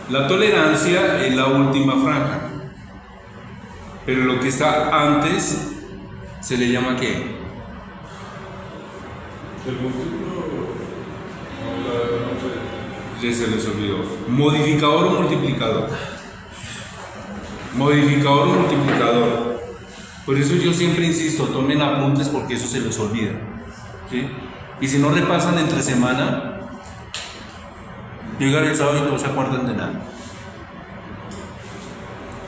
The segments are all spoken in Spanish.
La tolerancia es la última franja, pero lo que está antes se le llama ¿qué? El múltiplo, no sé. Ya se les olvidó. Modificador o multiplicador. Modificador o multiplicador. Por eso yo siempre insisto, tomen apuntes porque eso se les olvida, ¿sí? Y si no repasan entre semana, llegan el sábado y no se acuerdan de nada.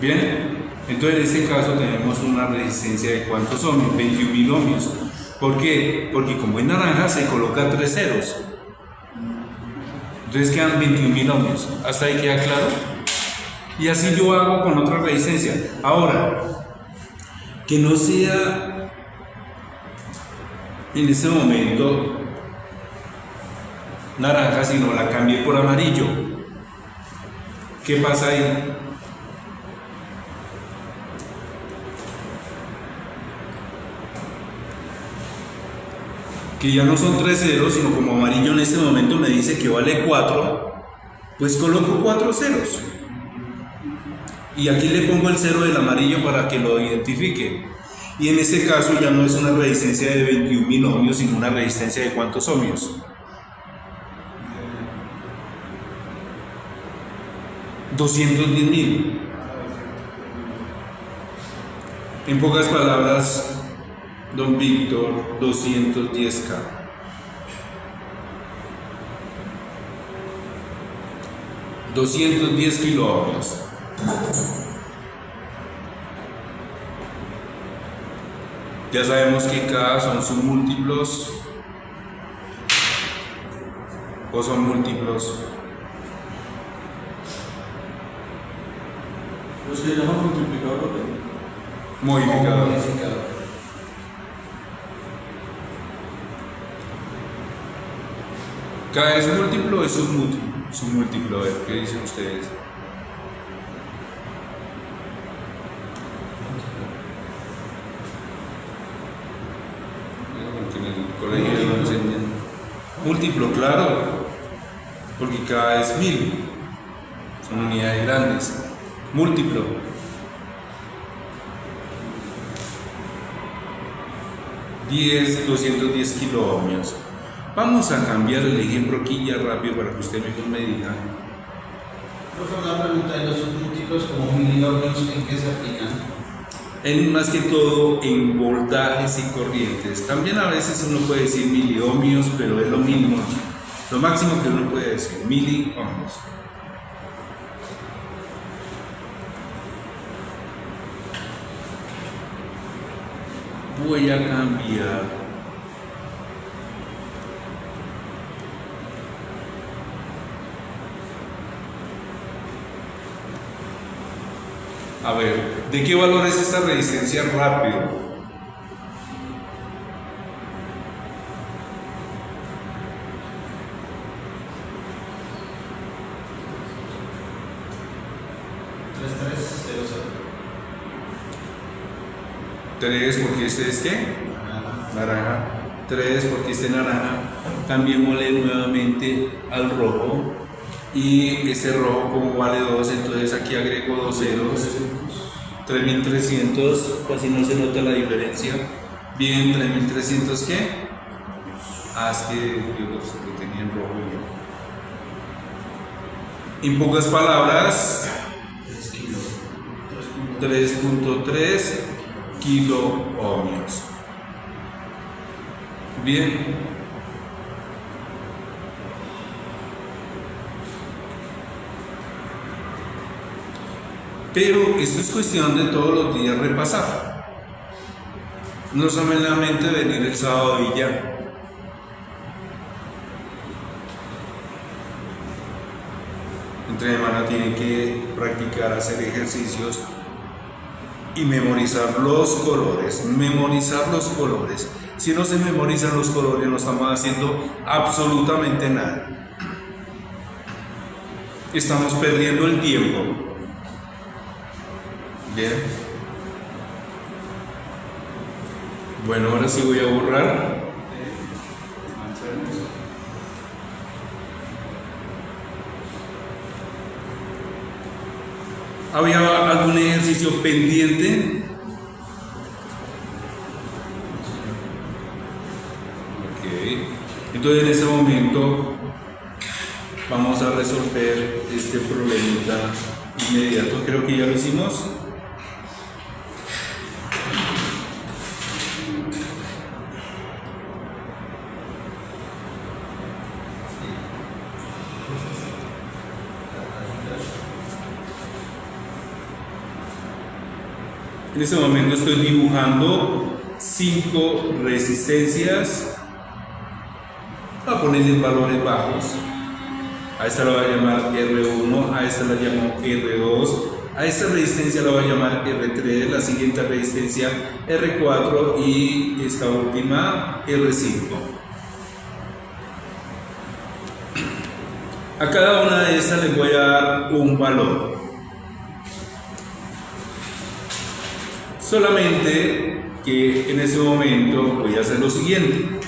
Bien, entonces en este caso tenemos una resistencia de ¿cuántos ohmios? 21.000 ohmios. ¿Por qué? Porque como en naranja se coloca 3 ceros. Entonces quedan 21.000 ohmios. ¿Hasta ahí queda claro? Y así yo hago con otra resistencia. Ahora, que no sea en este momento naranja, sino la cambié por amarillo. ¿Qué pasa ahí? Que ya no son 3 ceros, sino como amarillo en este momento me dice que vale 4, pues coloco 4 ceros. Y aquí le pongo el cero del amarillo para que lo identifique. Y en este caso ya no es una resistencia de 21.000 ohmios, sino una resistencia de ¿cuántos ohmios? 210.000. En pocas palabras, don Víctor, 210K. $210 kiloohmios. Ya sabemos que K son submúltiplos o son múltiplos. Pues se llama multiplicador o qué? Modificador. K es múltiplo o es submúltiplo. Submúltiplo, a ver, ¿qué dicen ustedes? Porque en el colegio lo enseñan. Múltiplo, claro, porque K es 1000, son unidades grandes. Múltiplo. $210 kiloohmios. Vamos a cambiar el ejemplo aquí ya rápido para que usted mejor me diga. Profesor, una pregunta de los submúltiplos como miliohmios, ¿en qué se aplican? En más que todo en voltajes y corrientes. También a veces uno puede decir miliohmios, pero es lo mínimo, lo máximo que uno puede decir, miliohmios. Voy a cambiar. A ver, ¿de qué valor es esta resistencia rápido? ¿3 porque este es qué? Naranja. 3 porque este naranja. Cambiémosle nuevamente al rojo. Y este rojo como vale 2, entonces aquí agrego 2 ceros. 3300, casi no se nota la diferencia. Bien, 3300 ¿qué? Ah, es que yo lo tenía en rojo yo. En pocas palabras, 3.3 kiloohmios. Bien. Pero esto es cuestión de todos los días repasar. No solamente venir el sábado y ya. Entre semana tienen que practicar, hacer ejercicios y memorizar los colores. Memorizar los colores. Si no se memorizan los colores, no estamos haciendo absolutamente nada. Estamos perdiendo el tiempo. Bien. Bueno, ahora sí voy a borrar. ¿Había algún ejercicio pendiente? Ok. Entonces en ese momento vamos a resolver este problemita inmediato. Creo que ya lo hicimos. En este momento estoy dibujando 5 resistencias. Voy a ponerles valores bajos. A esta la voy a llamar R1, a esta la llamo R2, a esta resistencia la voy a llamar R3, la siguiente resistencia R4 y esta última R5. A cada una de estas les voy a dar un valor. Solamente que en este momento voy a hacer lo siguiente.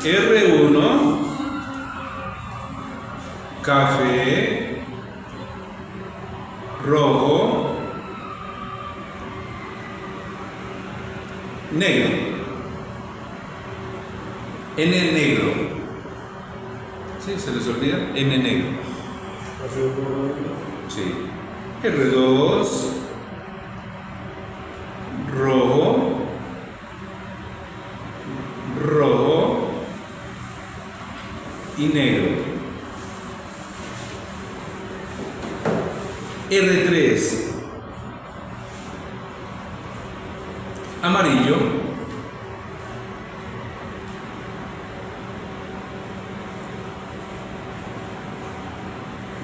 R1, café, rojo, negro, N negro. ¿Sí? ¿Se les olvida? N negro. Sí. R2, rojo, rojo y negro. R3, amarillo,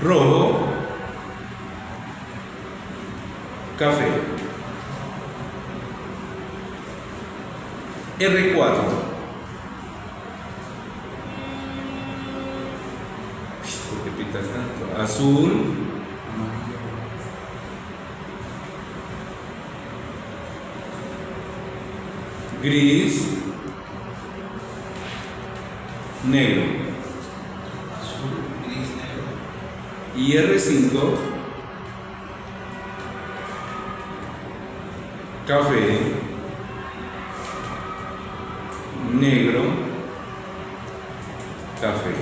rojo, café. R4, ¿por qué pintas tanto? Azul, gris, negro. Azul, gris, negro. Y R5, café, negro, café.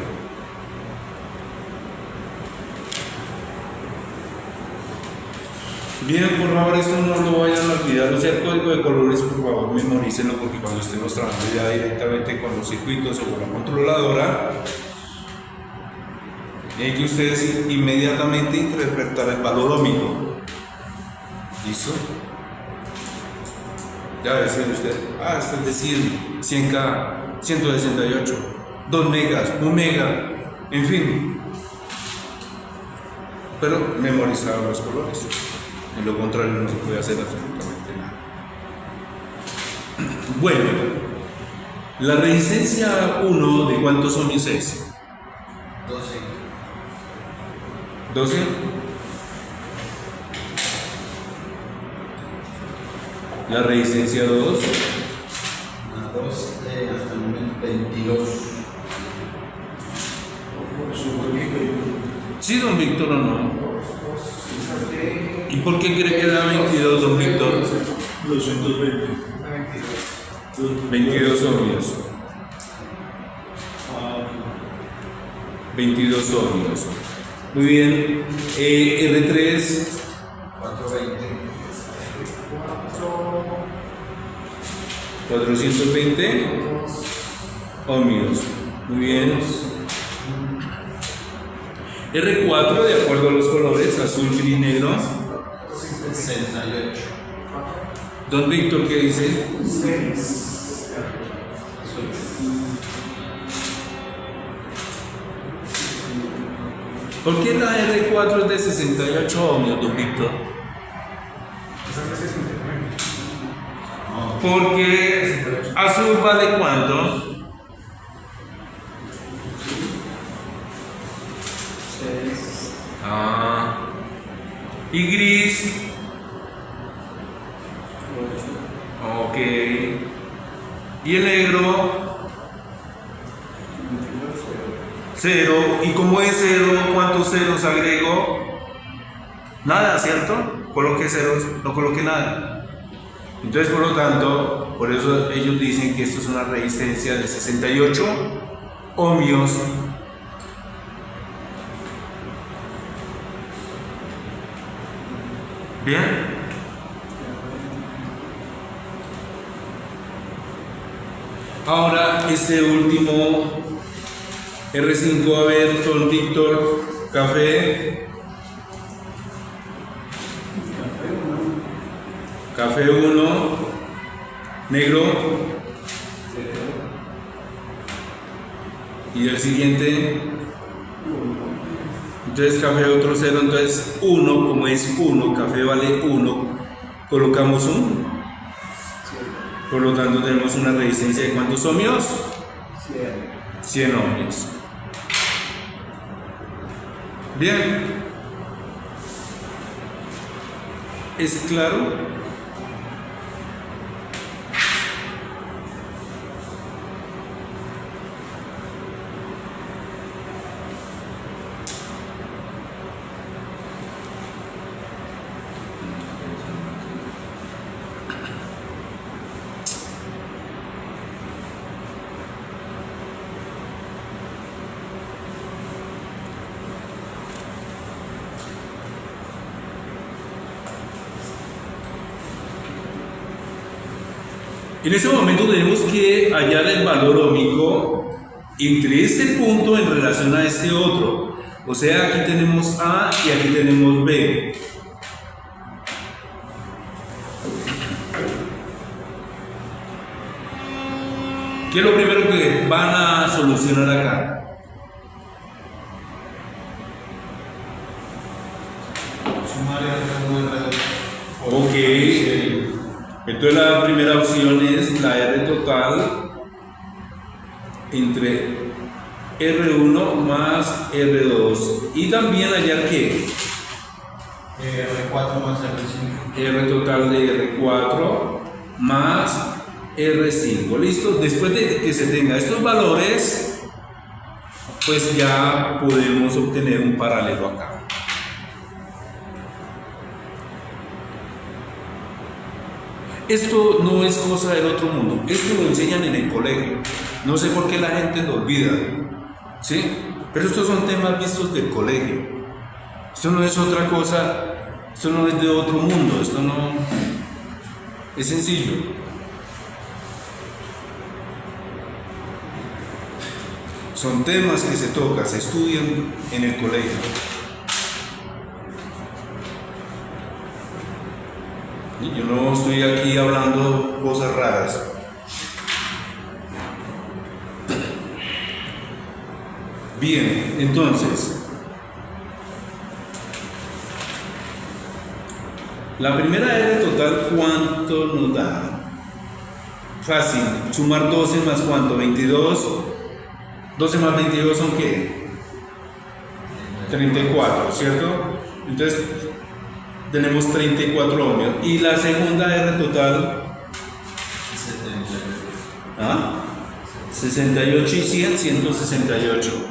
Bien, por favor, esto no lo vayan a olvidar. O sea, el código de colores, por favor, memorícenlo, porque cuando estemos trabajando ya directamente con los circuitos o con la controladora, hay que ustedes inmediatamente interpretar el valor óhmico. ¿Listo? Ya decía usted, esto es de 100, 100K, 168, 2 megas, 1 mega, en fin. Pero memorizar los colores. En lo contrario no se puede hacer absolutamente nada. Bueno, la resistencia 1, ¿de cuántos ohmios es? 12. 12. La resistencia 2. La 2 hasta el momento 22. Sí, don Víctor, o no. ¿Y por qué cree que da 22, don Víctor? 220. 22 ohmios. 22 ohmios. Muy bien. R3. 420. 420 ohmios. Muy bien. R4, de acuerdo a los colores, azul, gris, negro. 68. Don Víctor, ¿qué dice? 6. ¿Por qué la R4 es de 68 ohmios, don Víctor? Porque azul vale ¿cuánto? 6. Y gris. Ok. Y el negro. 0. ¿Y como es 0, cuántos ceros agrego? nada, ¿cierto? Coloque ceros, no coloque nada. Entonces, por lo tanto, por eso ellos dicen que esto es una resistencia de 68 ohmios. Bien. Ahora, este último R5, a ver, Don Víctor, café. Café 1, negro. Y el siguiente. Entonces café otro 0, entonces 1, como es 1, café vale 1, colocamos 1. Por lo tanto tenemos una resistencia de ¿cuántos ohmios? 100 ohmios. Bien. ¿Es claro? En ese momento tenemos que hallar el valor óhmico entre este punto en relación a este otro. O sea, aquí tenemos A y aquí tenemos B. ¿Qué es lo primero que van a solucionar acá? Sumar R1, R2. Ok. Entonces la primera opción es la R total entre R1 más R2. Y también hallar ¿qué? R4 más R5. R total de R4 más R5. ¿Listo? Después de que se tenga estos valores, pues ya podemos obtener un paralelo acá. Esto no es cosa del otro mundo, esto lo enseñan en el colegio. No sé por qué la gente lo olvida, ¿sí? Pero estos son temas vistos del colegio. Esto no es otra cosa, esto no es de otro mundo, esto no es sencillo. Son temas que se tocan, se estudian en el colegio. Yo no estoy aquí hablando cosas raras. Bien, entonces, la primera R total, ¿cuánto nos da? Fácil, sumar 12 más ¿cuánto? 22. 12 más 22 son ¿qué? 34, ¿cierto? Entonces, tenemos 34 ohmios. Y la segunda R total, 68 y 100, 168.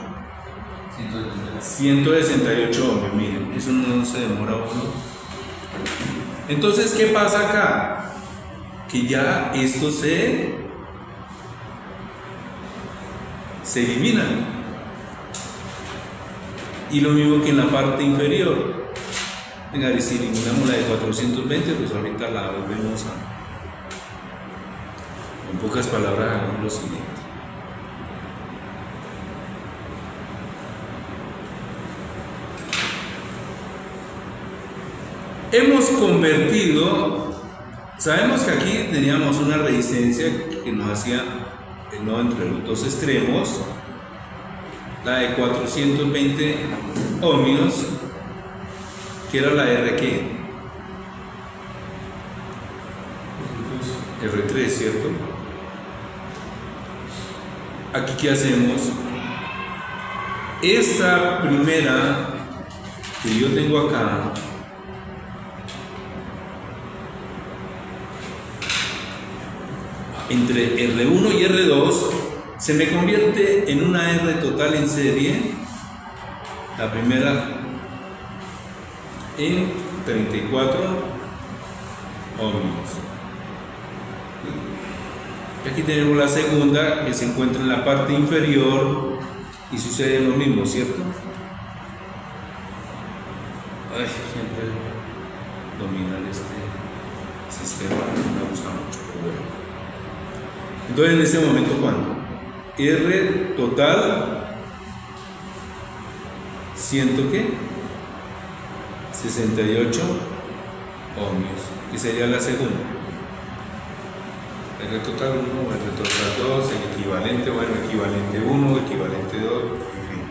168 ohmios, miren, eso no se demora uno. Entonces, ¿qué pasa acá? Que ya esto se eliminan. Y lo mismo que en la parte inferior. Venga, si eliminamos la de 420, pues ahorita la volvemos a... En pocas palabras, hagamos lo siguiente. Hemos convertido, sabemos que aquí teníamos una resistencia que nos hacía el nodo entre los dos extremos, la de 420 ohmios, que era la R ¿qué? R3, ¿cierto? Aquí ¿qué hacemos? Esta primera que yo tengo acá, entre R1 y R2, se me convierte en una R total en serie, la primera en 34 ohmios. Y aquí tenemos la segunda que se encuentra en la parte inferior y sucede lo mismo, ¿cierto? Ay, siempre dominar este sistema no me gusta mucho, pero bueno. Entonces en este momento, ¿cuánto? R total, ¿100 qué? 68 ohmios, que sería la segunda. R total 1, R total 2, el equivalente, bueno, equivalente 1, equivalente 2, en fin.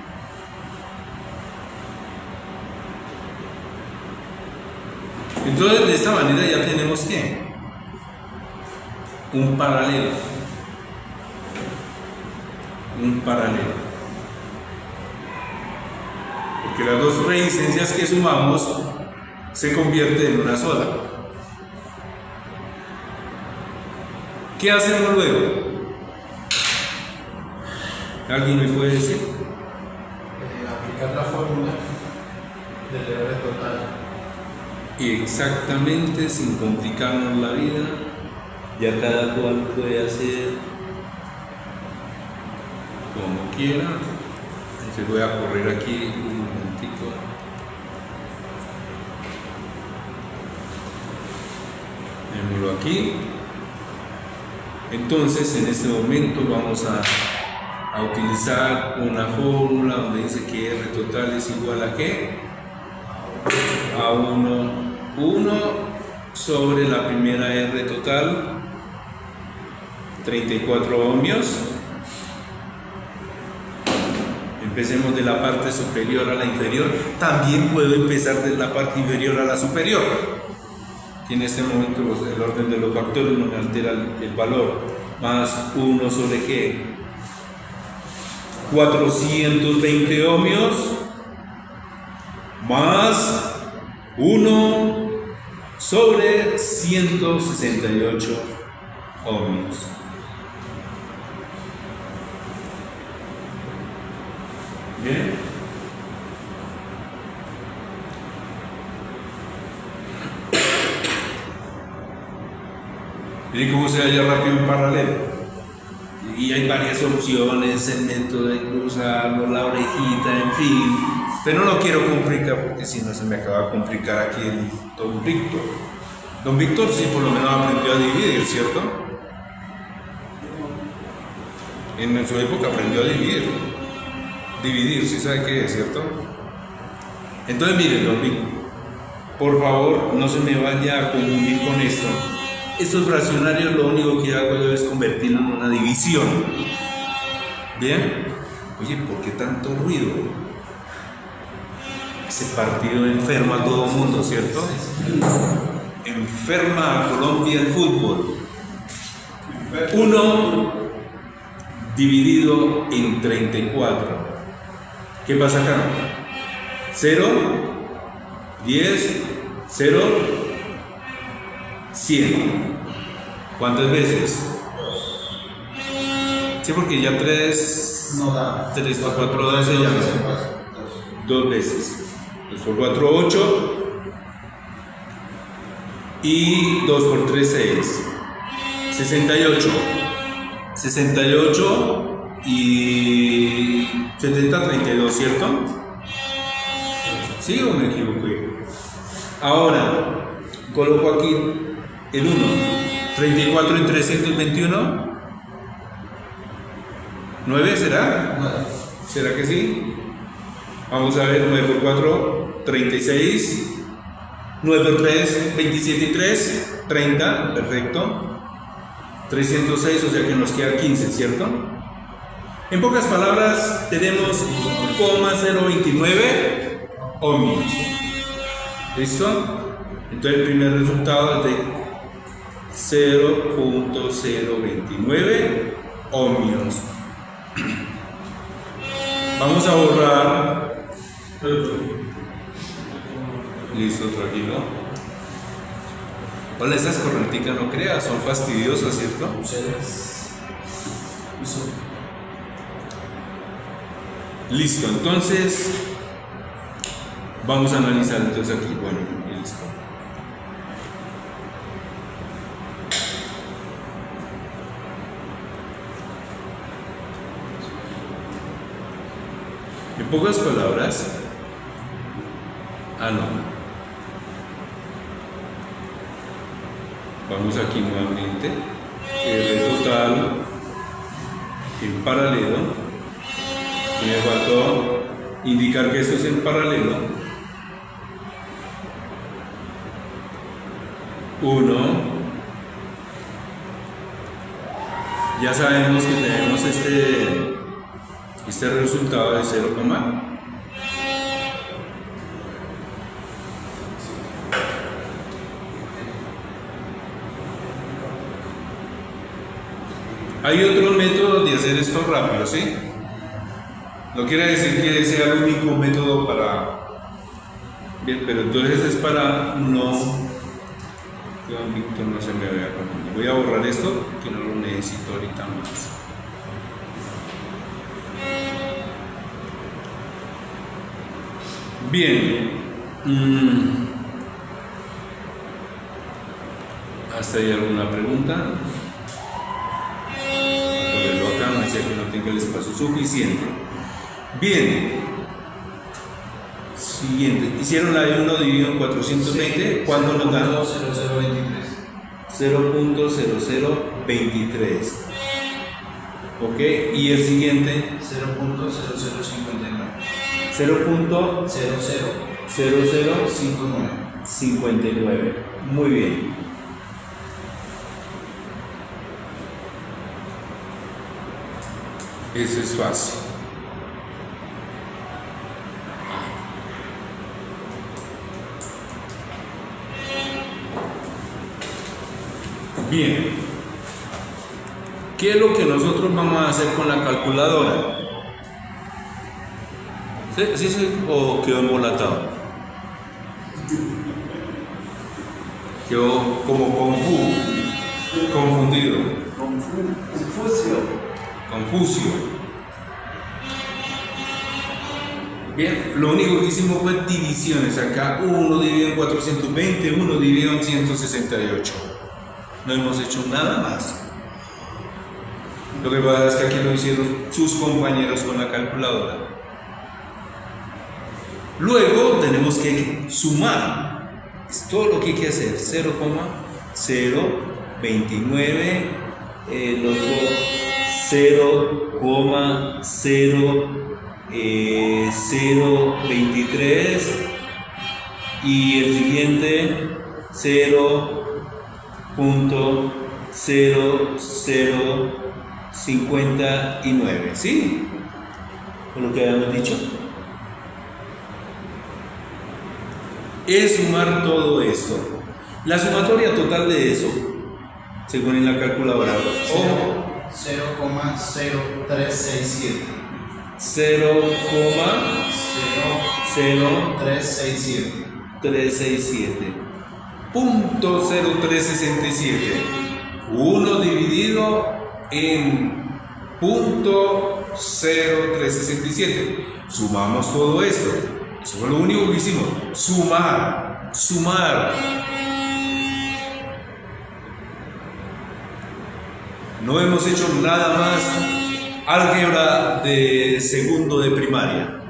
Entonces, de esta manera ya tenemos que un paralelo. Porque las dos resistencias que sumamos se convierten en una sola. ¿Qué hacemos luego? ¿Alguien me puede decir? Aplicar la fórmula del R total. Exactamente, sin complicarnos la vida, ya cada cual puede hacer como quiera. Entonces voy a correr aquí un momentico. Démoslo aquí. Entonces en este momento vamos a utilizar una fórmula donde dice que R total es igual a ¿qué? A 1 sobre la primera R total, 34 ohmios. Empecemos de la parte superior a la inferior. También puedo empezar de la parte inferior a la superior. Que en este momento el orden de los factores no me altera el valor. Más 1 sobre ¿qué? 420 ohmios. Más 1 sobre 168 ohmios. Bien. Miren cómo se halla rápido en paralelo. Y hay varias opciones, el método de cruzarlo, la orejita, en fin. Pero no lo quiero complicar porque si no se me acaba de complicar aquí el Don Víctor. Don Víctor sí por lo menos aprendió a dividir, ¿cierto? En su época aprendió a dividir. Dividir, ¿sí sabe qué es, cierto? Entonces miren, Don Víctor, por favor no se me vaya a confundir con esto. Estos fraccionarios lo único que hago yo es convertirlo en una división. ¿Bien? Oye, ¿por qué tanto ruido? Ese partido enferma a todo el mundo, ¿cierto? Enferma a Colombia el fútbol. 1 dividido en 34. ¿Qué pasa acá? 0, 10, 0, 100. ¿Cuántas veces? Sí, porque ya 3 No da. 3 por 4, 12 ya no. 2 veces. 2 por 4, 8. Y 2 por 3, 6. 68. 68 y 70, 32, ¿cierto? ¿Sí o me equivoqué? Ahora, coloco aquí el 1. 34 y 321. 9, ¿será? ¿Será que sí? Vamos a ver, 9 por 4, 36. 9 por 3, 27 y 3, 30, perfecto. 306, o sea que nos queda 15, ¿cierto? En pocas palabras, tenemos 0,029 ohmios. ¿Listo? Entonces el primer resultado es de 0,029 ohmios. Vamos a borrar. Listo, tranquilo. Hola, esas correnticas no creas, son fastidiosas, ¿cierto? Listo, entonces vamos a analizar entonces aquí, bueno, el Listo. En pocas palabras, no. Vamos aquí nuevamente. R total en paralelo. Y me faltó indicar que esto es en paralelo. 1. Ya sabemos que tenemos este resultado de 0, hay otros métodos de hacer esto rápido, ¿sí? No quiere decir que sea el único método para... Bien, pero entonces es para no... Víctor no se me vea conmigo. Voy a borrar esto, que no lo necesito ahorita más. Bien. ¿Hasta ahí alguna pregunta? Ponerlo acá, no sea que no tenga el espacio suficiente. Bien. Siguiente. Hicieron la de 1 dividido en 420. ¿Cuánto nos da? 0.0023. Ok. Y el siguiente. 0.0059. Muy bien. Eso es fácil. Bien. ¿Qué es lo que nosotros vamos a hacer con la calculadora? ¿Sí, o quedó embolatado? Quedó como confundido. Confucio. Bien, lo único que hicimos fue divisiones. Acá 1 dividido en 420, 1 dividido en 168. No hemos hecho nada más. Lo que pasa es que aquí lo hicieron sus compañeros con la calculadora. Luego tenemos que sumar. Es todo lo que hay que hacer. 0,029, el otro 0,023 y el siguiente 0.0059, ¿sí? Con lo que habíamos dicho. Es sumar todo esto. La sumatoria total de eso, según en la calculadora, 0,0367. 0,0367. Punto 0367. 1 dividido en punto 0367. Sumamos todo esto. Eso fue lo único que hicimos. Sumar. No hemos hecho nada más álgebra de segundo de primaria.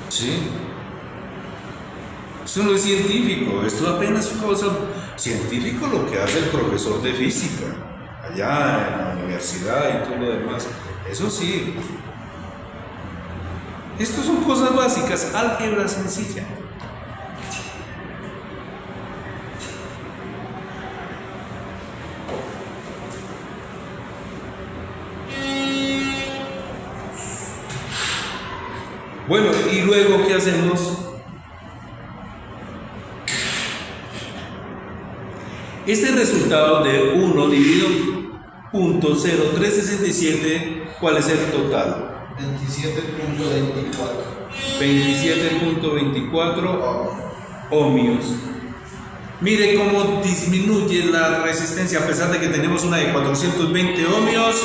¿Sí? Esto no es científico, esto apenas es cosa científico lo que hace el profesor de física, allá en la universidad y todo lo demás. Eso sí. Estas son cosas básicas, álgebra sencilla. Bueno, y luego, ¿qué hacemos? Este resultado de 1 dividido en .0367, ¿cuál es el total? 27.24 ohmios. Mire cómo disminuye la resistencia, a pesar de que tenemos una de 420 ohmios,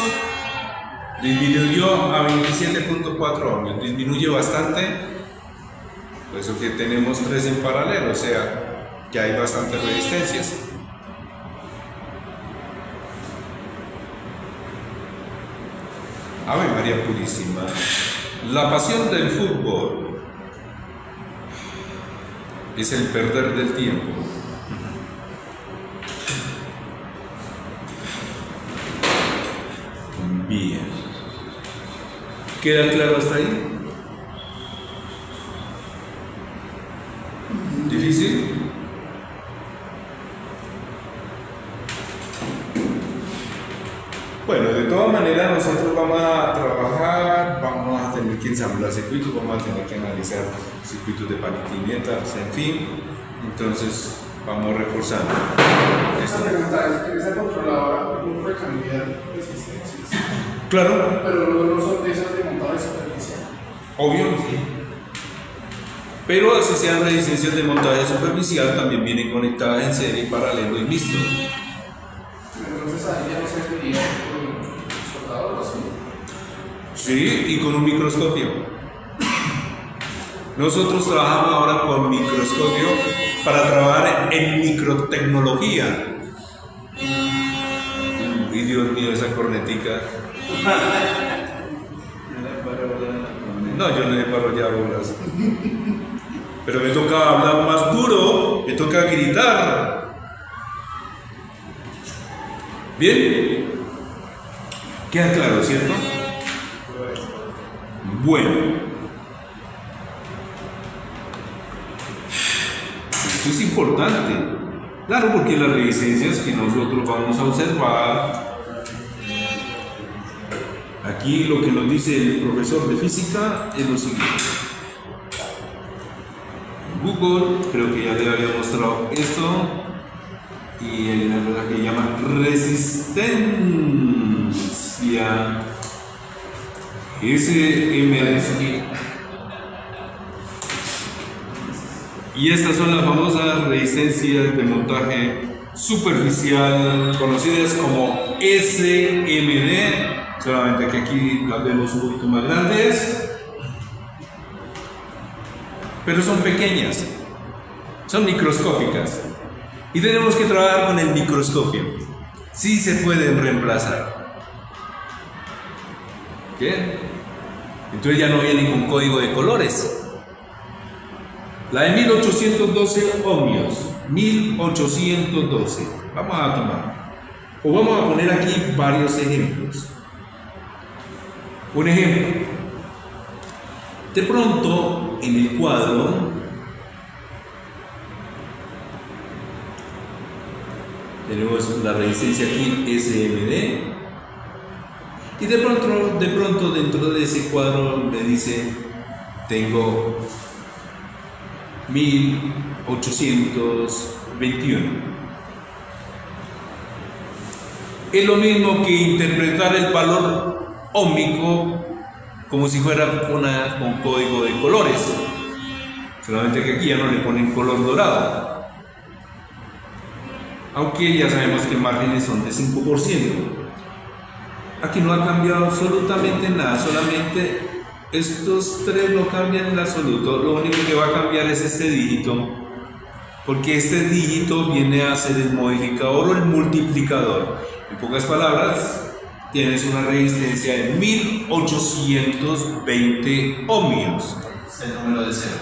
disminuyó a 27.4 ohmios, disminuye bastante, por eso que tenemos 3 en paralelo, o sea, que hay bastantes resistencias. Ave María Purísima. La pasión del fútbol es el perder del tiempo. Bien. ¿Queda claro hasta ahí? ¿Difícil? Bueno, de todas maneras nosotros vamos a trabajar, vamos a tener que ensamblar circuitos, vamos a tener que analizar circuitos de paquetinetas, en fin. Entonces vamos reforzando. Esta pregunta es que esa controladora no puede cambiar resistencias. Claro. Pero luego no son de esas de montaje superficial. Obvio. Pero si sean resistencias de montaje superficial, también vienen conectadas en serie, paralelo y mixto. Entonces ahí ya no se vería con soldador o así. Sí, y con un microscopio. Nosotros trabajamos ahora con microscopio para trabajar en microtecnología. Y Dios mío, esa cornetica. No, yo no le paro ya bolas. Pero me toca hablar más duro, me toca gritar. ¿Bien? ¿Queda claro, cierto? Bueno. Esto es importante. Claro, porque las resistencias que nosotros vamos a observar, aquí lo que nos dice el profesor de física es lo siguiente. Google, creo que ya le había mostrado esto, y hay una cosa que llama resistencia SMD. Y estas son las famosas resistencias de montaje superficial, conocidas como SMD, solamente que aquí las vemos un poquito más grandes, pero son pequeñas, son microscópicas, y tenemos que trabajar con el microscopio. Sí se pueden reemplazar. ¿Qué? Entonces ya no vienen con código de colores. La de 1812 ohmios, 1812. Vamos a tomar, o vamos a poner aquí varios ejemplos. Un ejemplo. De pronto, en el cuadro, tenemos la resistencia aquí SMD, y de pronto dentro de ese cuadro me dice, tengo 1821. Es lo mismo que interpretar el valor óhmico como si fuera con código de colores, solamente que aquí ya no le ponen color dorado, aunque ya sabemos que márgenes son de 5%. Aquí no ha cambiado absolutamente nada, solamente estos tres no cambian en absoluto. Lo único que va a cambiar es este dígito, porque este dígito viene a ser el modificador o el multiplicador. En pocas palabras, tienes una resistencia de 1820 ohmios. Es el número de ceros.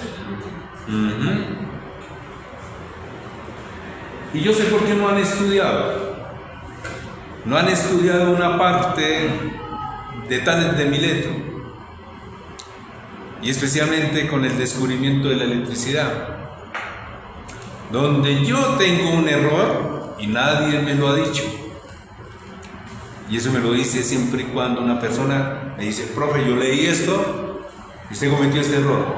Y yo sé por qué no han estudiado. No han estudiado una parte de Tales de Mileto, y especialmente con el descubrimiento de la electricidad, donde yo tengo un error y nadie me lo ha dicho. Y eso me lo dice siempre y cuando una persona me dice, profe, yo leí esto y usted cometió este error.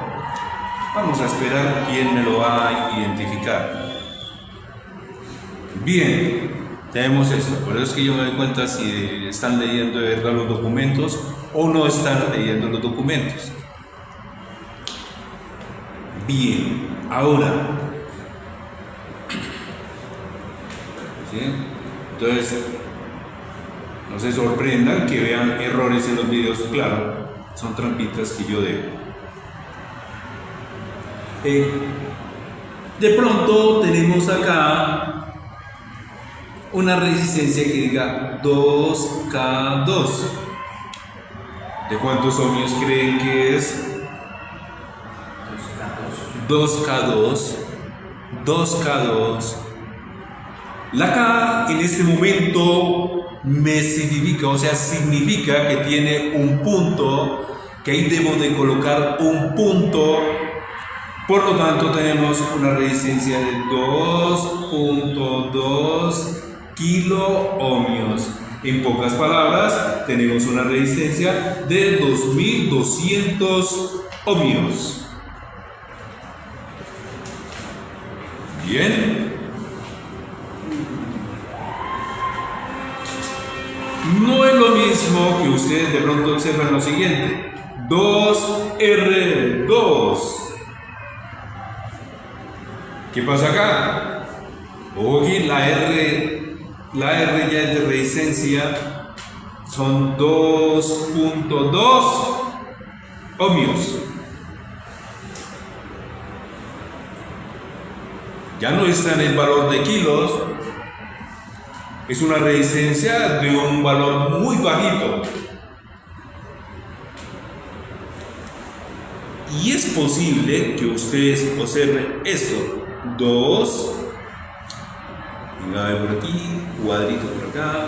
Vamos a esperar quién me lo va a identificar. Bien, tenemos esto. Por eso es que yo me doy cuenta si están leyendo de verdad los documentos o no están leyendo los documentos. Bien, ahora, ¿sí? Entonces, No se sorprendan que vean errores en los videos, claro, son trampitas que yo dejo. De pronto tenemos acá una resistencia que diga 2K2. ¿De cuántos ohmios creen que es? 2K2. 2K2. La K en este momento me significa, o sea, significa que tiene un punto, que ahí debo de colocar un punto. Por lo tanto, tenemos una resistencia de 2.2 kiloohmios. En pocas palabras, tenemos una resistencia de 2200 ohmios. Bien. No es lo mismo que ustedes de pronto observan lo siguiente. 2R2. ¿Qué pasa acá? Oye, la R ya es de resistencia, son 2.2 ohmios. Ya no está en el valor de kilos, es una resistencia de un valor muy bajito. Y es posible que ustedes observen esto. 2, venga a ver por aquí, cuadrito por acá,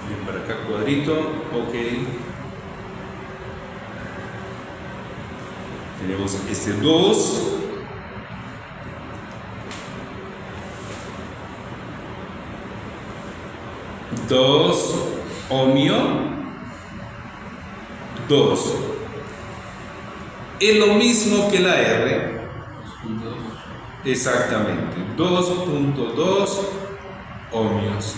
bien para acá, cuadrito, ok. Tenemos este 2, ohmio, 2. Es lo mismo que la R. Exactamente, 2.2 ohmios.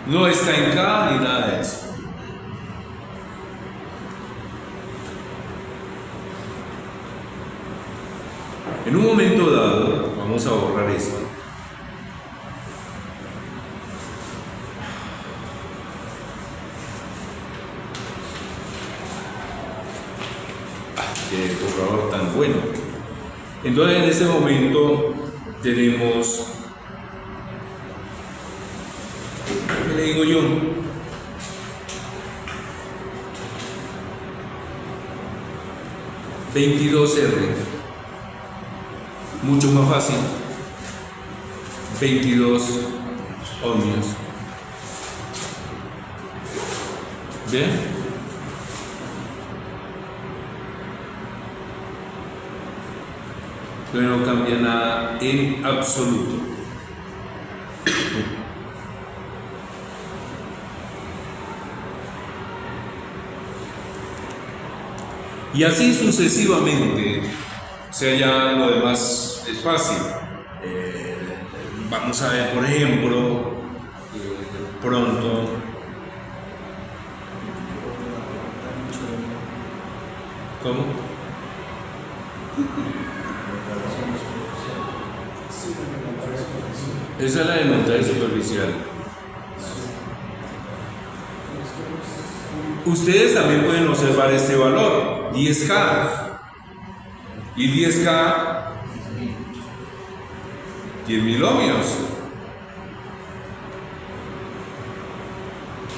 No está en K ni nada de eso. En un momento dado, vamos a borrar esto. Qué borrador tan bueno. Entonces en este momento tenemos, ¿qué le digo yo? $22R, mucho más fácil, 22 ohmios. ¿Bien? Pero no cambia nada en absoluto. Y así sucesivamente. O sea, ya lo demás es fácil. Vamos a ver, por ejemplo, pronto. ¿Cómo? Esa es la de montaje superficial. Ustedes también pueden observar este valor, 10K. Y 10K, 10.000 ohmios.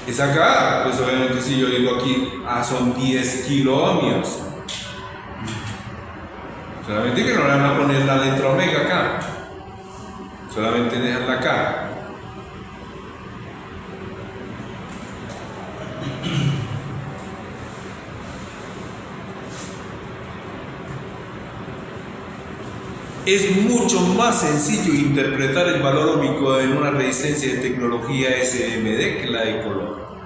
Es acá, pues obviamente si yo digo aquí, son 10 kiloohmios. Solamente que no le van a poner la letra omega acá. Solamente dejarla acá. Es mucho más sencillo interpretar el valor óhmico en una resistencia de tecnología SMD que la de color.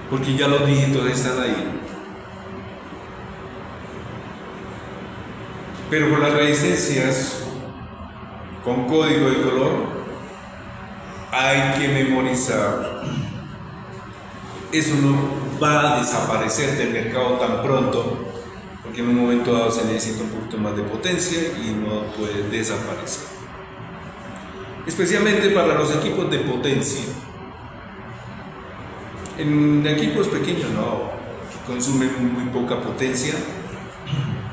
Porque ya los dígitos están ahí. Pero con las resistencias con código de color hay que memorizar. Eso no va a desaparecer del mercado tan pronto porque en un momento dado se necesita un poquito más de potencia y no puede desaparecer. Especialmente para los equipos de potencia. En equipos pequeños no, que consumen muy poca potencia,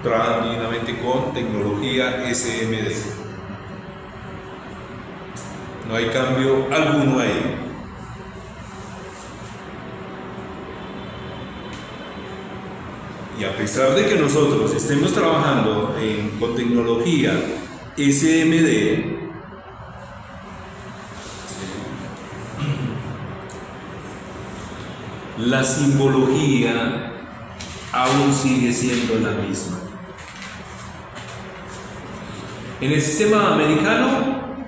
trabajan divinamente con tecnología SMD. No hay cambio alguno ahí. Y a pesar de que nosotros estemos trabajando con tecnología SMD, la simbología aún sigue siendo la misma. En el sistema americano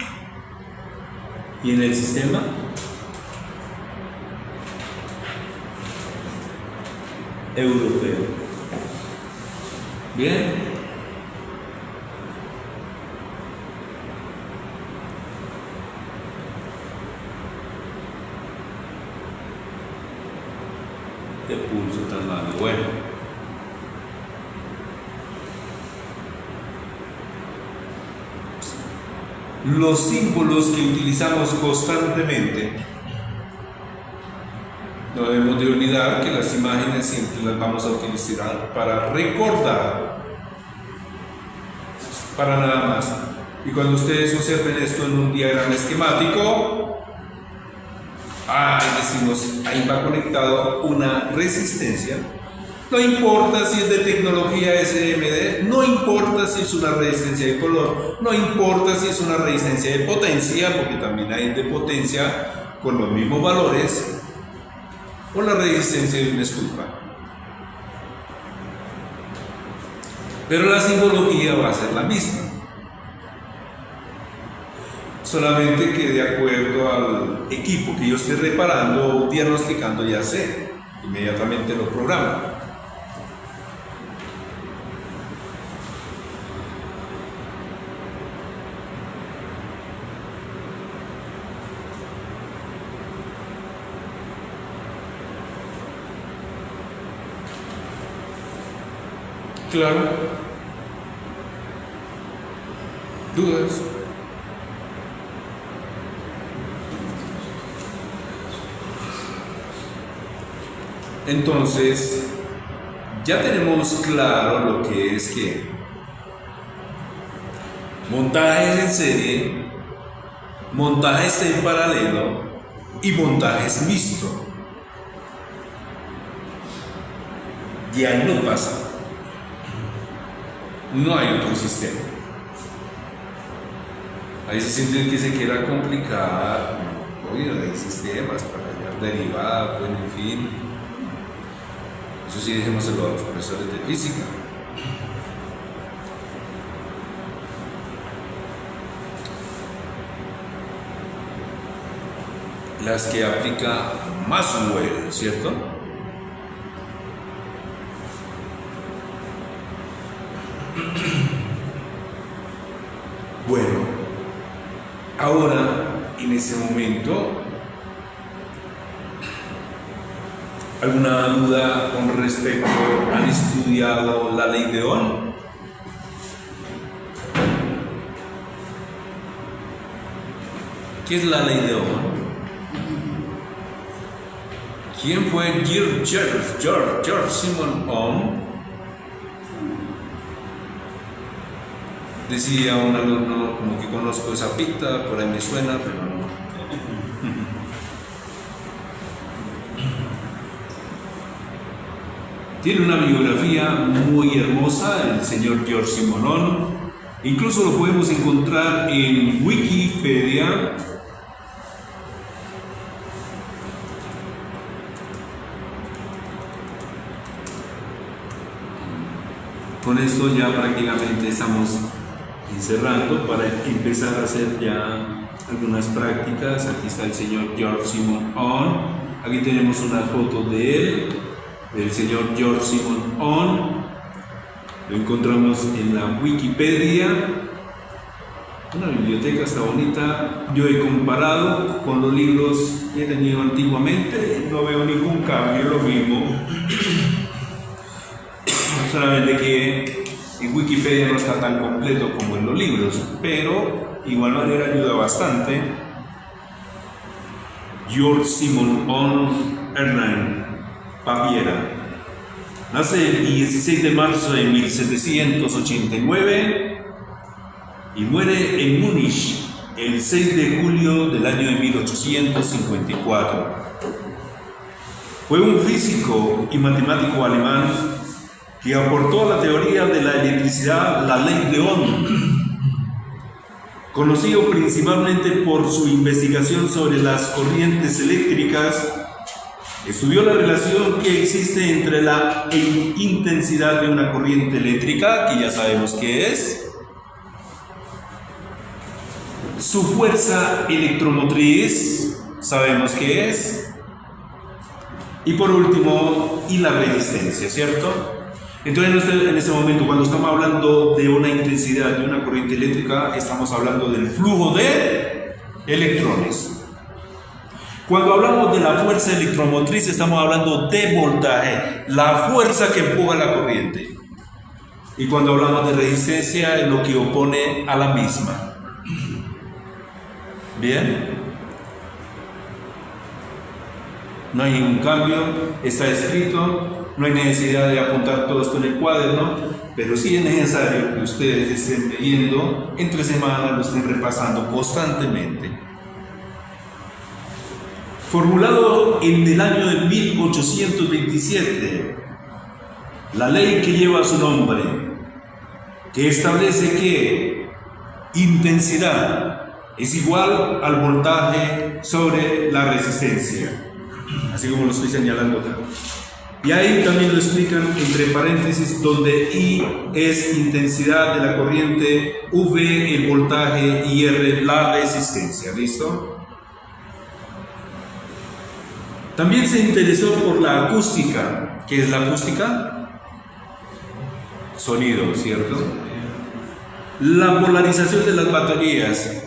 y en el sistema europeo. Bien. Qué pulso tan malo. Bueno. Los símbolos que utilizamos constantemente, no debemos de olvidar que las imágenes siempre las vamos a utilizar para recordar, para nada más. Y cuando ustedes observen esto en un diagrama esquemático, decimos, ahí va conectado una resistencia. No importa si es de tecnología SMD, no importa si es una resistencia de color, no importa si es una resistencia de potencia, porque también hay de potencia con los mismos valores, o la resistencia de una estufa. Pero la simbología va a ser la misma. Solamente que de acuerdo al equipo que yo esté reparando o diagnosticando, ya sé, inmediatamente lo programo. Claro. ¿Dudas? Entonces, ya tenemos claro lo que es que montajes en serie, montajes en paralelo y montajes mixtos. Y ahí no pasa. No hay otro sistema. Ahí se sienten que se quiera complicar. Oye, hay sistemas para hallar derivadas, bueno, en fin. Eso sí, dejémoselo a los profesores de física. Las que aplica Maxwell, ¿cierto? Bueno, ahora, en este momento, ¿alguna duda con respecto? ¿Han estudiado la ley de Ohm? ¿Qué es la ley de Ohm? ¿Quién fue George Simon Ohm? Decía un alumno, como que conozco esa pista, por ahí me suena, pero no. Tiene una biografía muy hermosa, el señor George Simon Ohm. Incluso lo podemos encontrar en Wikipedia. Con esto ya prácticamente estamos encerrando para empezar a hacer ya algunas prácticas. Aquí está el señor George Simon Ohm. Aquí tenemos una foto de él, del señor George Simon Ohm. Lo encontramos en la Wikipedia. Una biblioteca está bonita. Yo he comparado con los libros que he tenido antiguamente, no veo ningún cambio, lo mismo. solamente que en Wikipedia no está tan completo como en los libros, pero igual manera ayuda bastante. Georg Simon von Erlang, Baviera. Nace el 16 de marzo de 1789 y muere en Múnich el 6 de julio del año de 1854. Fue un físico y matemático alemán que aportó a la teoría de la electricidad la ley de Ohm, conocido principalmente por su investigación sobre las corrientes eléctricas. Estudió la relación que existe entre la intensidad de una corriente eléctrica, que ya sabemos qué es, su fuerza electromotriz, sabemos qué es, y por último, y la resistencia, ¿cierto? Entonces, en este momento, cuando estamos hablando de una intensidad de una corriente eléctrica, estamos hablando del flujo de electrones. Cuando hablamos de la fuerza electromotriz, estamos hablando de voltaje, la fuerza que empuja la corriente. Y cuando hablamos de resistencia, es lo que opone a la misma. ¿Bien? No hay ningún cambio, está escrito, no hay necesidad de apuntar todo esto en el cuaderno, pero sí es necesario que ustedes estén leyendo entre semanas, lo estén repasando constantemente. Formulado en el año de 1827, la ley que lleva su nombre, que establece que intensidad es igual al voltaje sobre la resistencia, así como lo estoy señalando acá. Y ahí también lo explican entre paréntesis, donde I es intensidad de la corriente, V el voltaje y R la resistencia. ¿Listo? También se interesó por la acústica. ¿Qué es la acústica? Sonido, ¿cierto? La polarización de las baterías,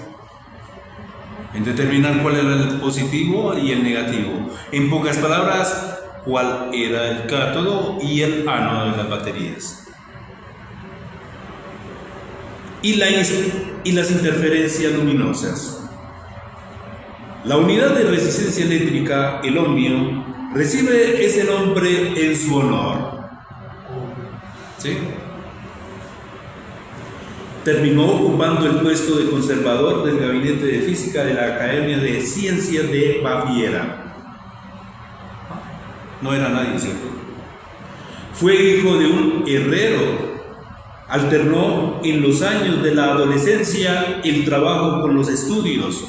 en determinar cuál era el positivo y el negativo. En pocas palabras, cuál era el cátodo y el ánodo de las baterías. Y las interferencias luminosas. La unidad de resistencia eléctrica, el ohmio, recibe ese nombre en su honor. ¿Sí? Terminó ocupando el puesto de conservador del Gabinete de Física de la Academia de Ciencias de Baviera. No era nadie, ¿cierto? Fue hijo de un herrero. Alternó en los años de la adolescencia el trabajo con los estudios.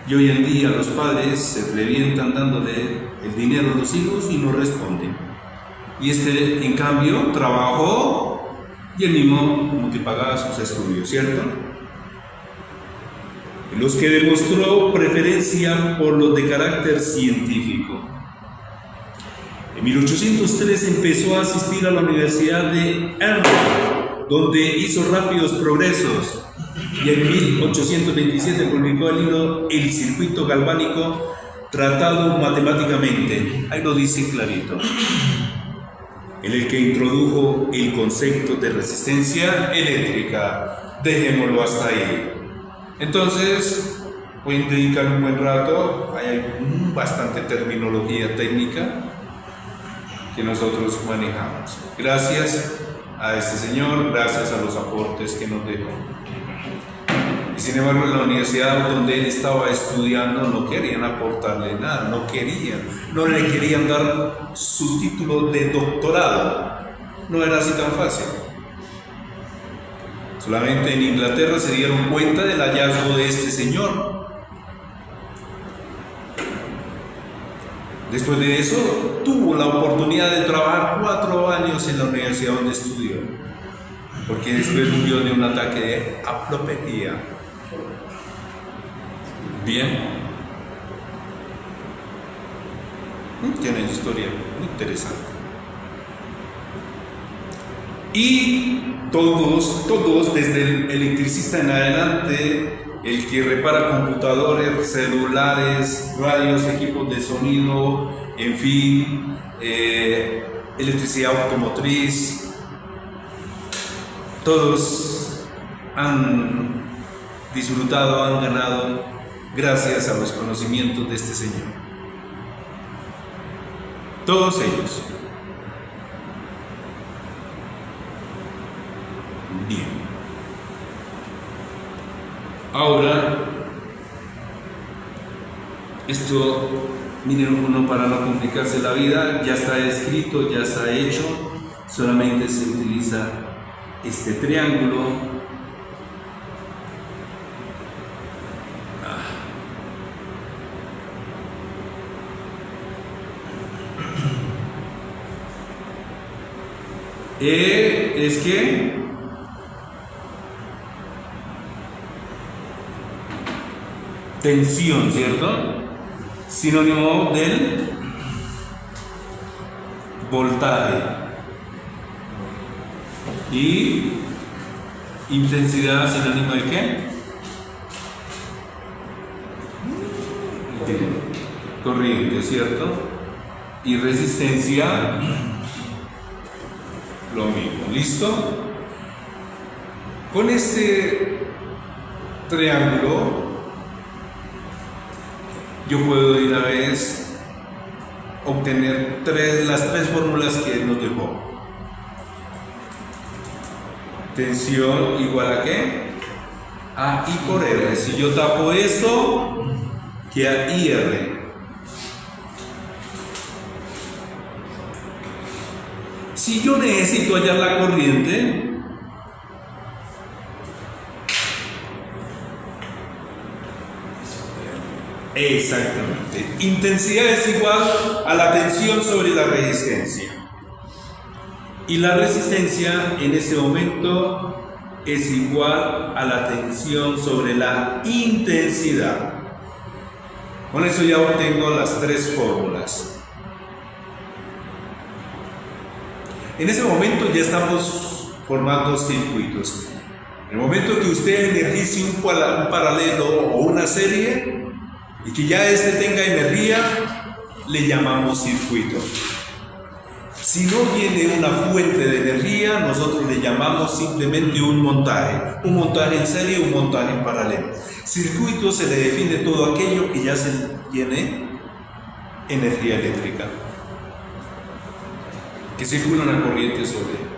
Y hoy en día los padres se revientan dándole el dinero a los hijos y no responden. Y este, en cambio, trabajó y él mismo como que pagaba sus estudios, ¿cierto? Los que demostró preferencia por los de carácter científico. En 1803 empezó a asistir a la Universidad de Erlangen, donde hizo rápidos progresos. Y en 1827 publicó el libro El circuito galvánico tratado matemáticamente. Ahí lo dice clarito. En el que introdujo el concepto de resistencia eléctrica. Dejémoslo hasta ahí. Entonces, pueden dedicar un buen rato. Hay bastante terminología técnica que nosotros manejamos. Gracias a este señor, gracias a los aportes que nos dejó. Y sin embargo, en la universidad donde él estaba estudiando no querían aportarle nada, no le querían dar su título de doctorado. No era así tan fácil. Solamente en Inglaterra se dieron cuenta del hallazgo de este señor. Después de eso, tuvo la oportunidad de trabajar 4 años en la universidad donde estudió, porque después murió de un ataque de apoplejía. Bien. Tiene una historia muy interesante. Y todos, desde el electricista en adelante, el que repara computadores, celulares, radios, equipos de sonido, en fin, electricidad automotriz, todos han disfrutado, han ganado gracias a los conocimientos de este Señor. Todos ellos. Bien. Ahora, esto, miren, uno para no complicarse la vida, ya está escrito, ya está hecho, solamente se utiliza este triángulo. Es que tensión, ¿cierto? Sinónimo del voltaje. Y intensidad, sinónimo de qué? De corriente, ¿cierto? Y resistencia, lo mismo. ¿Listo? Con este triángulo yo puedo de una vez obtener las tres fórmulas que él nos dejó. Tensión igual a ¿qué? A I por R. Si yo tapo esto, queda IR. Si yo necesito hallar la corriente, exactamente, intensidad es igual a la tensión sobre la resistencia. Y la resistencia en ese momento es igual a la tensión sobre la intensidad. Con eso ya obtengo las tres fórmulas. En ese momento ya estamos formando circuitos. En el momento que usted energice un paralelo o una serie y que ya este tenga energía, le llamamos circuito. Si no tiene una fuente de energía, nosotros le llamamos simplemente un montaje en serie, un montaje en paralelo. Circuito se le define todo aquello que ya se tiene energía eléctrica, que circula una corriente sobre él.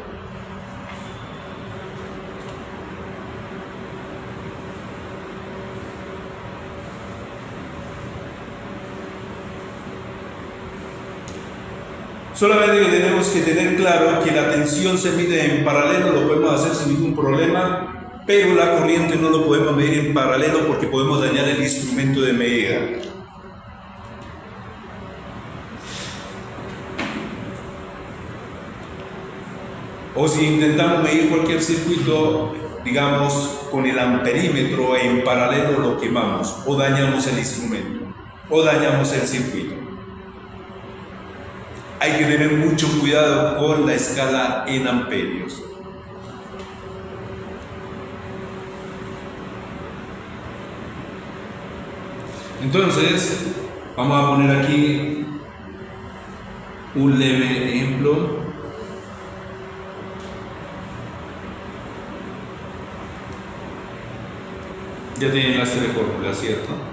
Solamente tenemos que tener claro que la tensión se mide en paralelo, lo podemos hacer sin ningún problema, pero la corriente no lo podemos medir en paralelo porque podemos dañar el instrumento de medida. O si intentamos medir cualquier circuito, digamos, con el amperímetro en paralelo, lo quemamos, o dañamos el instrumento, o dañamos el circuito. Hay que tener mucho cuidado con la escala en amperios. Entonces, vamos a poner aquí un leve ejemplo. Ya tienen las tres fórmulas, ¿cierto?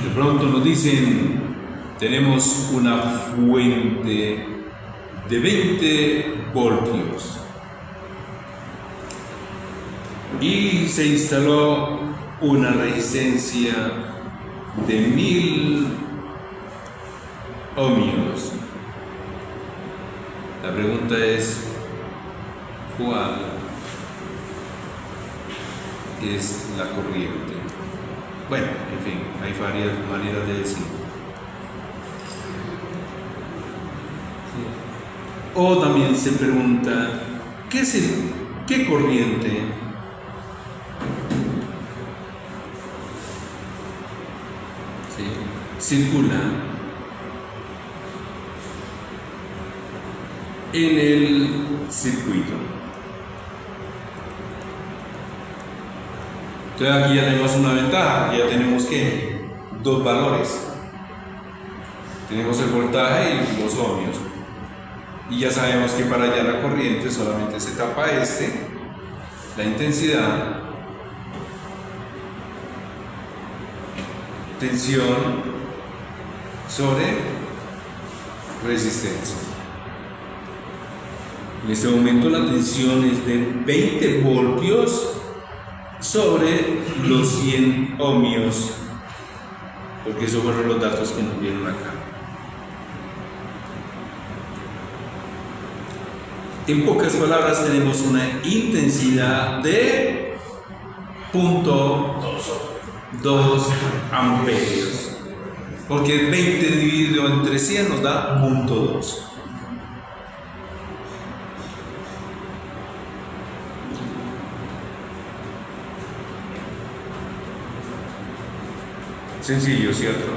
De pronto nos dicen, tenemos una fuente de 20 voltios y se instaló una resistencia de 1000 ohmios. La pregunta es, ¿cuál es la corriente? Bueno, en fin, hay varias maneras de decirlo. Sí. O también se pregunta, ¿qué corriente circula en el circuito? Entonces aquí ya tenemos una ventaja, ya tenemos que dos valores. Tenemos el voltaje y los ohmios. Y ya sabemos que para hallar la corriente solamente se tapa la intensidad, tensión sobre resistencia. En este momento la tensión es de 20 voltios sobre los 100 ohmios, porque esos fueron los datos que nos dieron acá. En pocas palabras tenemos una intensidad de 0.2 amperios, porque 20 dividido entre 100 nos da 0.2. Sencillo, ¿cierto?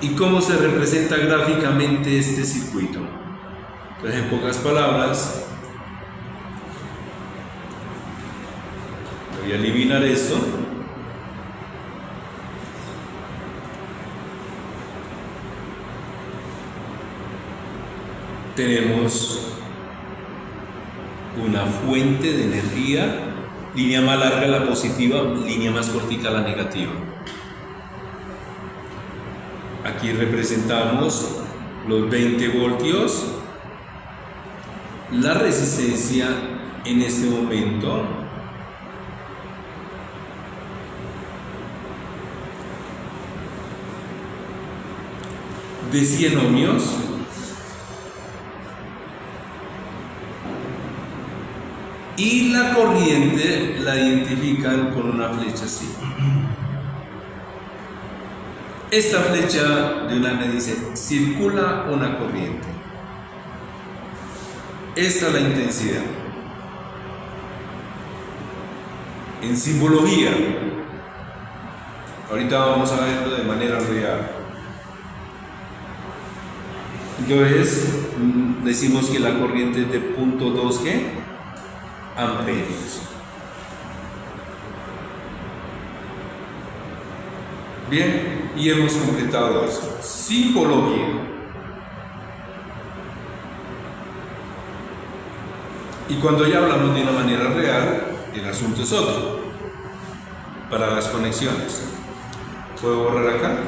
¿Y cómo se representa gráficamente este circuito? Entonces, en pocas palabras, voy a eliminar esto. Tenemos una fuente de energía, línea más larga la positiva, línea más cortica la negativa. Aquí representamos los 20 voltios, la resistencia en este momento de 100 ohmios, y la corriente la identifican con una flecha así. Esta flecha de una vez dice, circula una corriente. Esta es la intensidad. En simbología, ahorita vamos a verlo de manera real. Entonces, decimos que la corriente es de 0.2 amperios. Bien, y hemos completado eso. Simbología. Y cuando ya hablamos de una manera real, el asunto es otro. Para las conexiones. ¿Puedo borrar acá?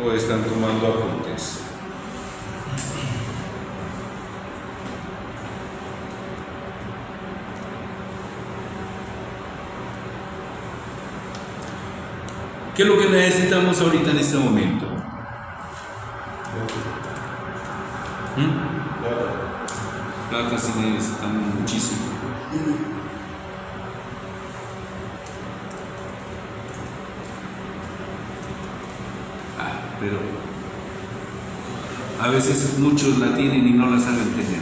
¿O están tomando apuntes? ¿Qué es lo que necesitamos ahorita en este momento? Plata sí necesitamos muchísimo. Pero a veces muchos la tienen y no la saben tener.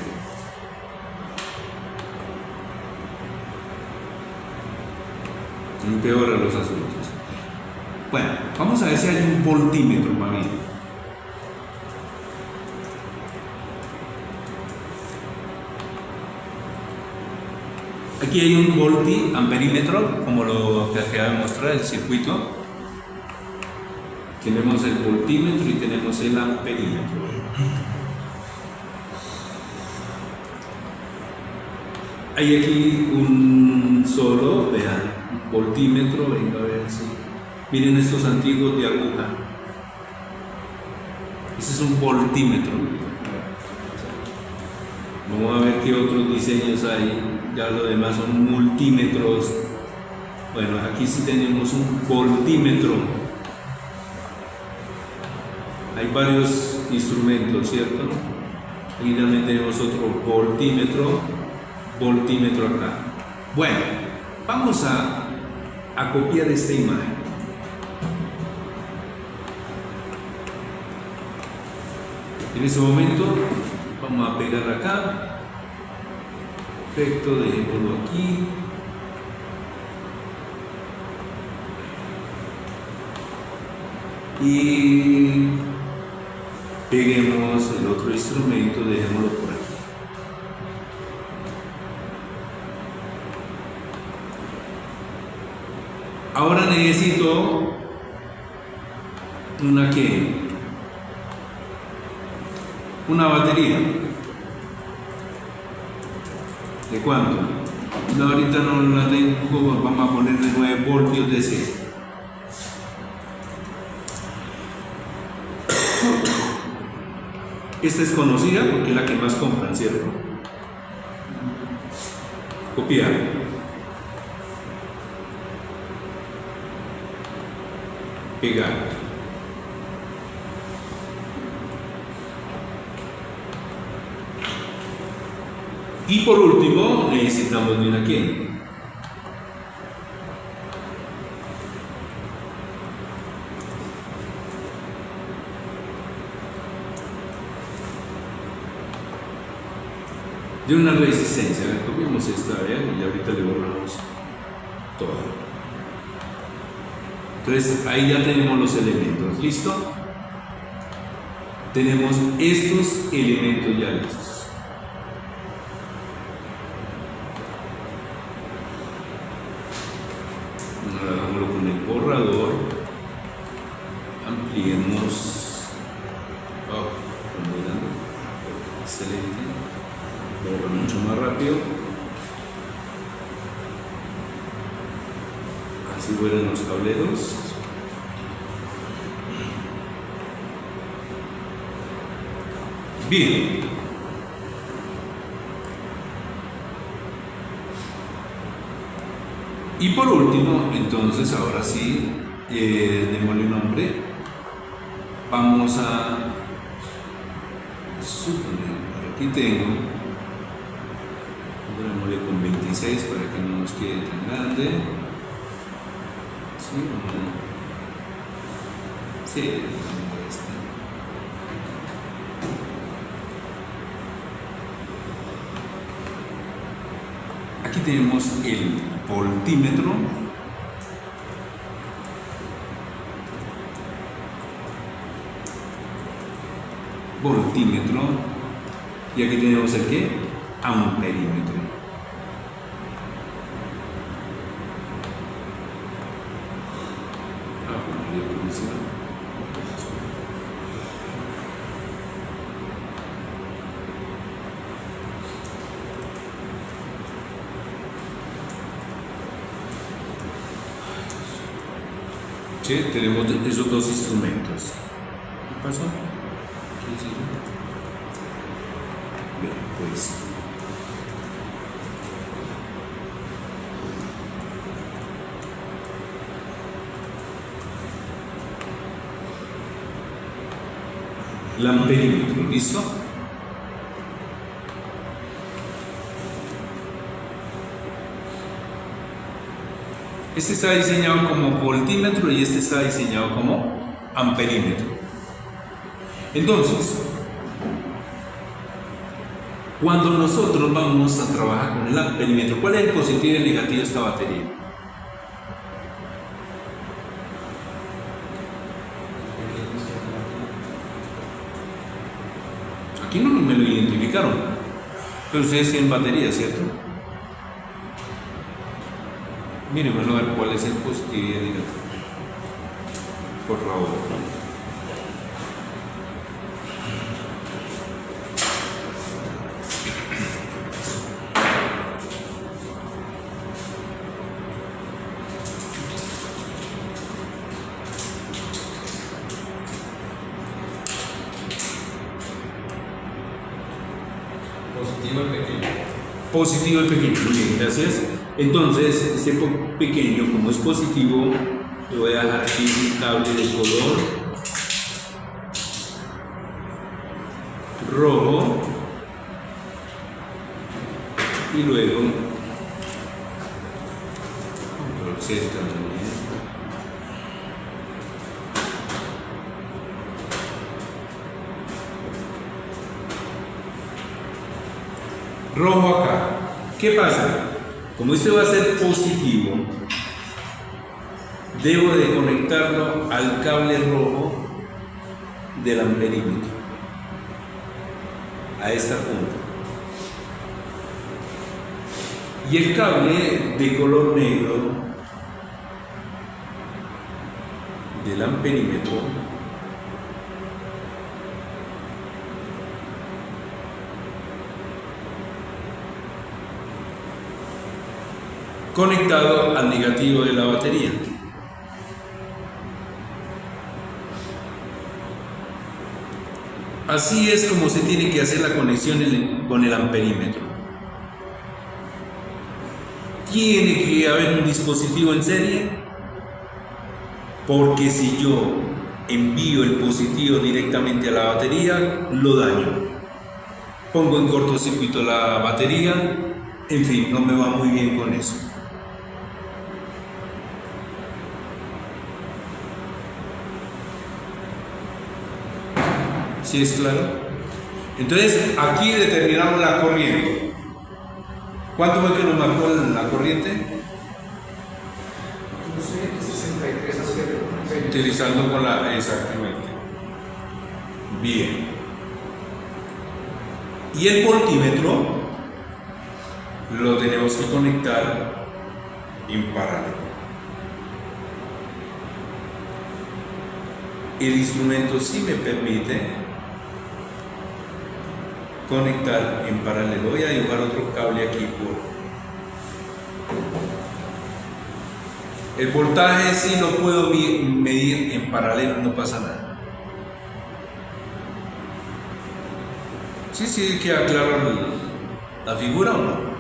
Empeora los asuntos. Bueno, vamos a ver si hay un voltímetro para mí. Aquí hay un voltiamperímetro, como lo que acaba de mostrar el circuito. Tenemos el voltímetro y tenemos el amperímetro. Hay aquí un solo, vean, voltímetro, venga a ver si. Miren estos antiguos de aguja. Ese es un voltímetro. Vamos a ver qué otros diseños hay. Ya lo demás son multímetros. Bueno, aquí sí tenemos un voltímetro. Hay varios instrumentos, ¿cierto? Y también tenemos otro voltímetro acá. Bueno, vamos a copiar esta imagen. En ese momento vamos a pegar acá. Perfecto, dejémoslo aquí. Y peguemos el otro instrumento, dejémoslo por aquí. Ahora necesito una batería. ¿De cuánto? No, ahorita no la tengo, vamos a ponerle 9 voltios DC. Esta es conocida porque es la que más compran, ¿cierto? Copiar. Pegar. Y por último, necesitamos de una ¿qué? De una resistencia. A ver, copiamos esta, y ahorita le borramos todo. Entonces, ahí ya tenemos los elementos. ¿Listo? Tenemos estos elementos ya listos. Ahora hagámoslo con el borrador. Ampliemos. Excelente. Borra mucho más rápido. Así vuelan los tableros. Bien. Y por último, entonces ahora sí, démosle un nombre. Vamos a suponer, aquí tengo, démosle con 26 para que no nos quede tan grande. Sí, sí, aquí tenemos el voltímetro. Voltímetro. Y aquí tenemos el ¿qué? Amperímetro. Sí, tenemos esos dos instrumentos. ¿Qué pasó? Bien, pues. El amperímetro, ¿listo? Este está diseñado como voltímetro y este está diseñado como amperímetro. Entonces, cuando nosotros vamos a trabajar con el amperímetro, ¿cuál es el positivo y el negativo de esta batería? Aquí no me lo identificaron, pero ustedes tienen batería, ¿cierto? Miren, vamos a ver cuál es el positivo y el negativo. Por favor. Positivo el pequeño. Positivo el pequeño, muy bien, gracias. Entonces, este pequeño, como es positivo, le voy a dejar aquí un cable de color rojo y luego control Z también. Rojo acá. ¿Qué pasa? Como este va a ser positivo, debo de conectarlo al cable rojo del amperímetro, a esta punta. Y el cable de color negro del amperímetro conectado al negativo de la batería. Así es como se tiene que hacer la conexión con el amperímetro. Tiene que haber un dispositivo en serie, porque si yo envío el positivo directamente a la batería, lo daño. Pongo en cortocircuito la batería, en fin, no me va muy bien con eso. ¿Sí es claro? Entonces, aquí determinamos la corriente. ¿Cuánto fue que nos marcó la corriente? 63 a 0. Utilizando con la... Exactamente. Bien. Y el voltímetro lo tenemos que conectar en paralelo. El instrumento sí me permite conectar en paralelo. Voy a dibujar otro cable aquí el voltaje sí lo puedo medir en paralelo, no pasa nada. Sí, queda claro la figura o no.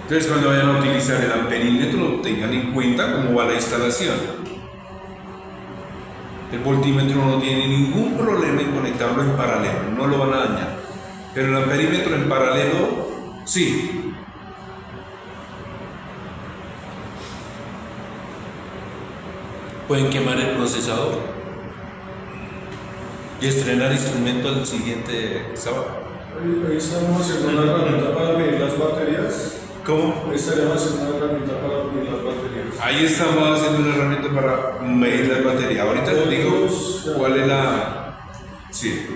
Entonces, cuando vayan a utilizar el amperímetro, tengan en cuenta cómo va la instalación. El voltímetro no tiene ningún problema en conectarlo en paralelo, no lo van a dañar. Pero el amperímetro en paralelo, sí. Pueden quemar el procesador y estrenar instrumento al siguiente sábado. Ahí estamos haciendo una herramienta para medir las baterías. ¿Cómo? Ahí estaríamos haciendo una herramienta para medir las baterías. Ahí estamos haciendo una herramienta para medir las baterías. Ahorita les digo cuál es la... Sí.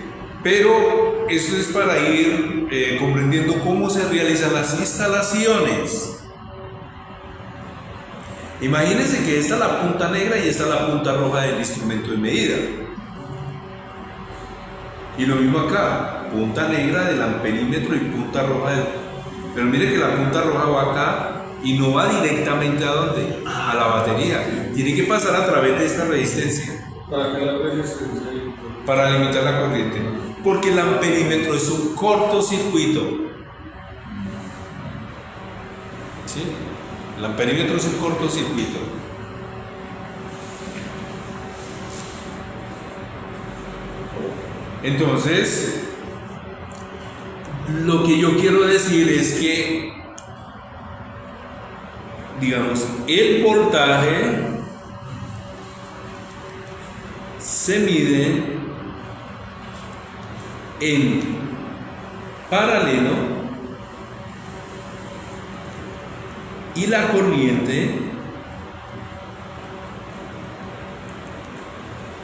Pero eso es para ir comprendiendo cómo se realizan las instalaciones. Imagínense que esta es la punta negra y esta es la punta roja del instrumento de medida. Y lo mismo acá, punta negra del amperímetro y punta roja del... Pero mire que la punta roja va acá y no va directamente a dónde, a la batería. Tiene que pasar a través de esta resistencia. ¿Para qué la resistencia? Para limitar la corriente. Porque el amperímetro es un cortocircuito. ¿Sí? El amperímetro es un cortocircuito. Entonces, lo que yo quiero decir es que, digamos, el voltaje se mide en paralelo y la corriente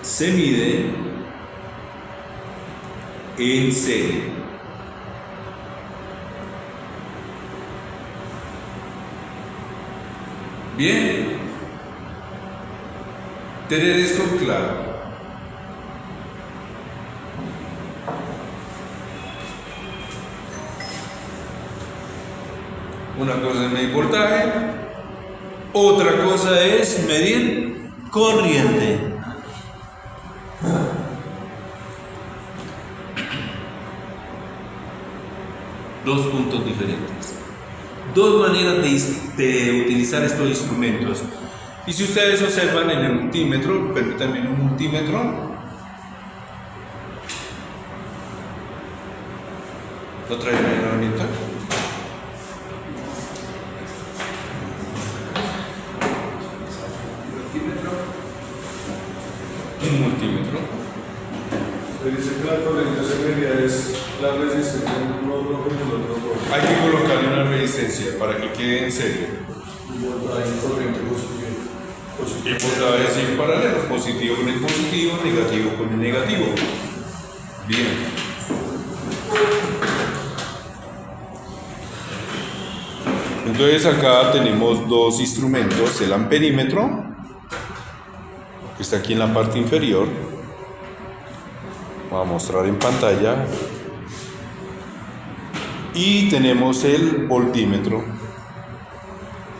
se mide en serie. Bien, tener esto claro. Una cosa es medir voltaje, otra cosa es medir corriente. Dos puntos diferentes. Dos maneras de utilizar estos instrumentos. Y si ustedes observan en el multímetro, permítanme un multímetro. ¿Lo traen en la herramienta? Un multímetro. Se dice que la corriente se medida es la resistencia en uno rojo y en el otro rojo. Hay que colocarle una resistencia para que quede en serio. Y voltaje y corriente positiva. ¿Qué puedo decir paralelo? Positivo con el positivo, negativo con el negativo. Bien. Entonces acá tenemos dos instrumentos, el amperímetro, que está aquí en la parte inferior. Voy a mostrar en pantalla. Y tenemos el voltímetro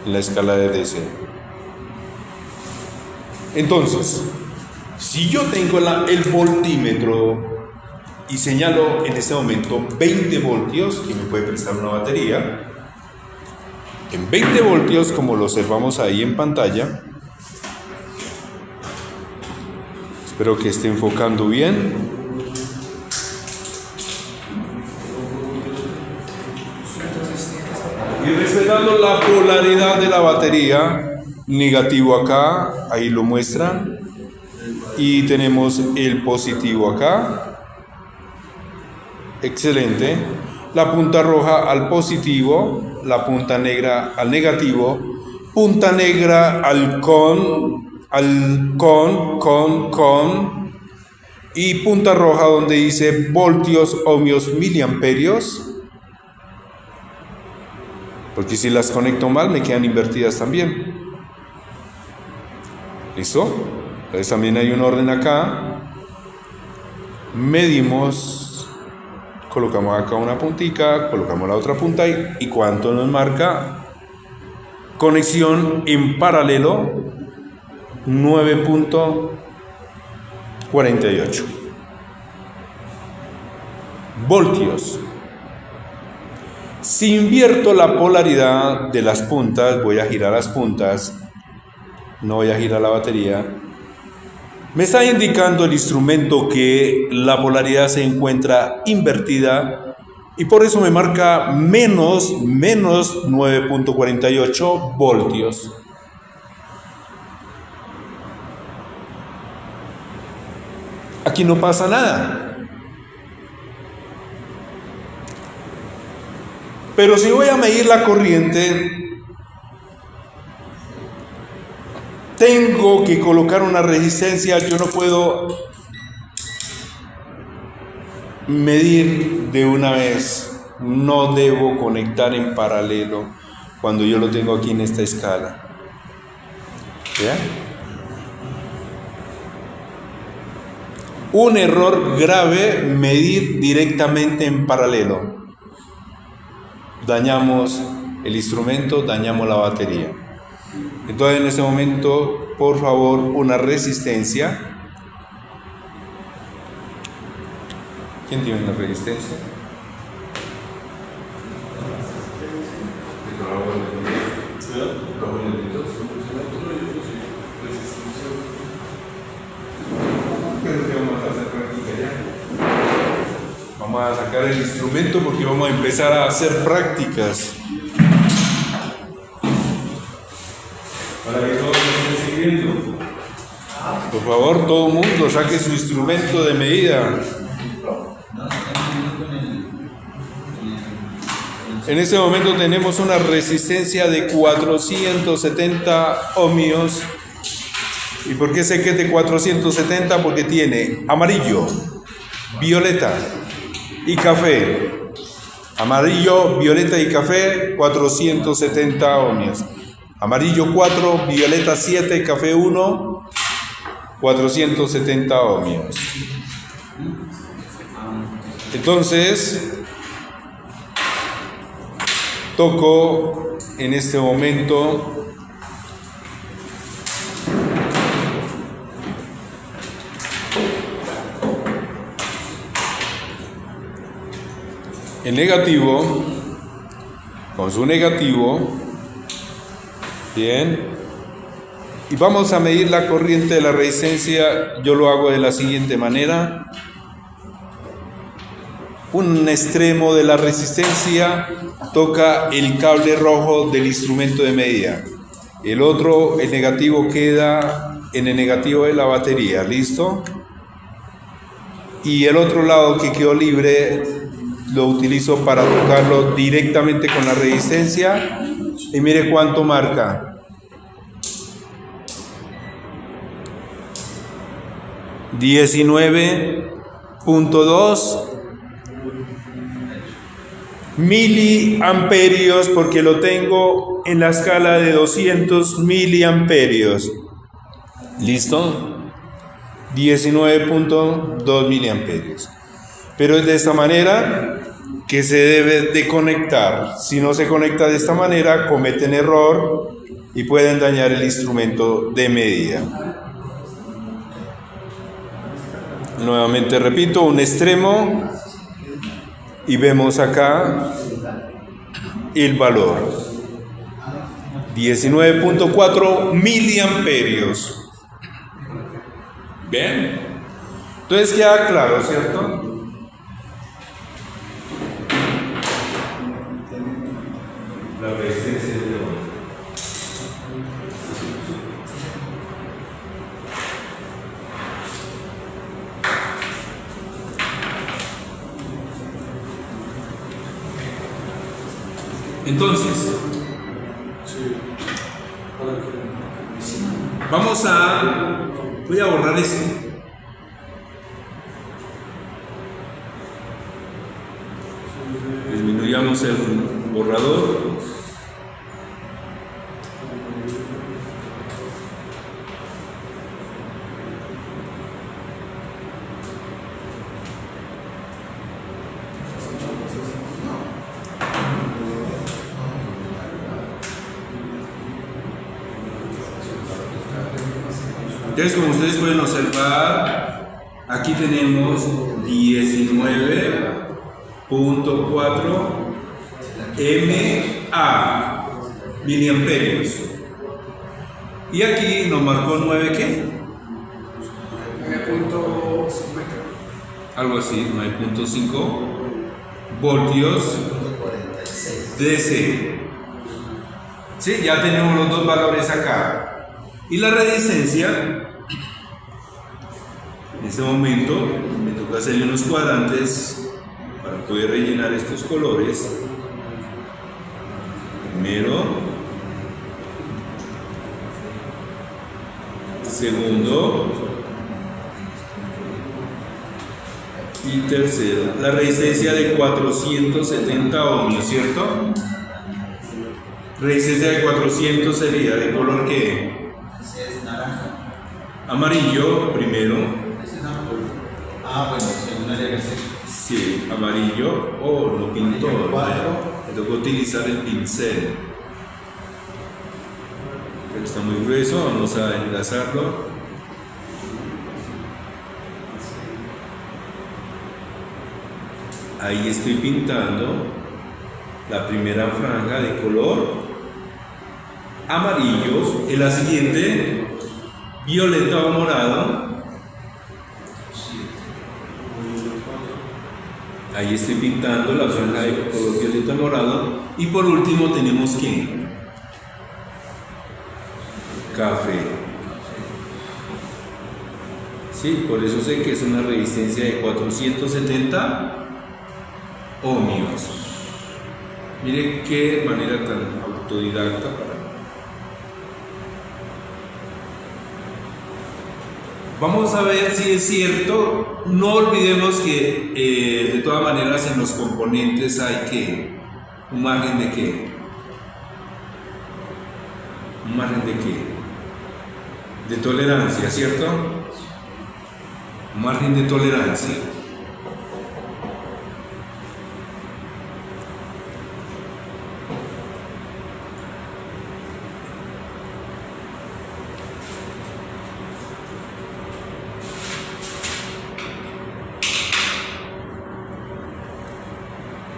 en la escala de DC. Entonces, si yo tengo el voltímetro y señalo en este momento 20 voltios, que me puede prestar una batería, en 20 voltios, como lo observamos ahí en pantalla, espero que esté enfocando bien. Y respetando la polaridad de la batería, negativo acá, ahí lo muestran, y tenemos el positivo acá, excelente, la punta roja al positivo, la punta negra al negativo, punta negra al con, y punta roja donde dice voltios, ohmios, miliamperios, porque si las conecto mal me quedan invertidas también. ¿Listo? Entonces también hay un orden acá. Medimos, colocamos acá una puntica, colocamos la otra punta y cuánto nos marca. Conexión en paralelo 9.48 voltios. Si invierto la polaridad de las puntas, voy a girar las puntas, no voy a girar la batería, me está indicando el instrumento que la polaridad se encuentra invertida y por eso me marca menos 9.48 voltios. Aquí no pasa nada. Pero si voy a medir la corriente, tengo que colocar una resistencia. Yo no puedo medir de una vez. No debo conectar en paralelo cuando yo lo tengo aquí en esta escala. ¿Ya? Un error grave, medir directamente en paralelo. Dañamos el instrumento, dañamos la batería. Entonces en ese momento, por favor, una resistencia. ¿Quién tiene una resistencia? Vamos a sacar el instrumento porque vamos a empezar a hacer prácticas. Para que todos me estén siguiendo. Por favor, todo el mundo saque su instrumento de medida. En este momento tenemos una resistencia de 470 ohmios. ¿Y por qué sé que es de 470? Porque tiene amarillo, violeta y café. Amarillo, violeta y café, 470 ohmios. Amarillo 4, violeta 7, café 1, 470 ohmios. Entonces, toco en este momento el negativo, con su negativo, bien, y vamos a medir la corriente de la resistencia. Yo lo hago de la siguiente manera: un extremo de la resistencia toca el cable rojo del instrumento de medida, el otro, el negativo, queda en el negativo de la batería. ¿Listo? Y el otro lado que quedó libre lo utilizo para tocarlo directamente con la resistencia y mire cuánto marca. 19.2 miliamperios, porque lo tengo en la escala de 200 miliamperios. ¿Listo? 19.2 miliamperios. Pero es de esta manera que se debe de conectar. Si no se conecta de esta manera, cometen error y pueden dañar el instrumento de medida. Nuevamente repito, un extremo y vemos acá el valor. 19.4 miliamperios. Bien. Entonces queda claro, ¿cierto? La resistencia de hoy. Entonces, voy a borrar esto. Disminuyamos el borrador. Entonces, como ustedes pueden observar, aquí tenemos 19.4 mA miliamperios. Y aquí nos marcó 9 ¿qué? 9.5. Algo así, 9.5 voltios DC. Sí, ya tenemos los dos valores acá. Y la resistencia, en este momento me toca hacerle unos cuadrantes para poder rellenar estos colores. Primero, segundo y tercero. La resistencia de 470 ohmios, ¿cierto? Resistencia de 400 sería de color ¿qué? Es naranja. Amarillo primero. Ese es azul. Ah, bueno, según el ejercicio. Sí, amarillo. Oh, lo pintó. Me tocó utilizar el pincel. Pero está muy grueso, vamos a enlazarlo. Ahí estoy pintando la primera franja de color amarillo, en la siguiente violeta o morado. Ahí estoy pintando la franja de color violeta o morado. Y por último tenemos ¿qué? Café. Sí, por eso sé que es una resistencia de 470 ohmios. Miren qué manera tan autodidacta para... Vamos a ver si es cierto. No olvidemos que de todas maneras en los componentes hay que un margen de qué. Un margen de qué. De tolerancia, ¿cierto? Un margen de tolerancia.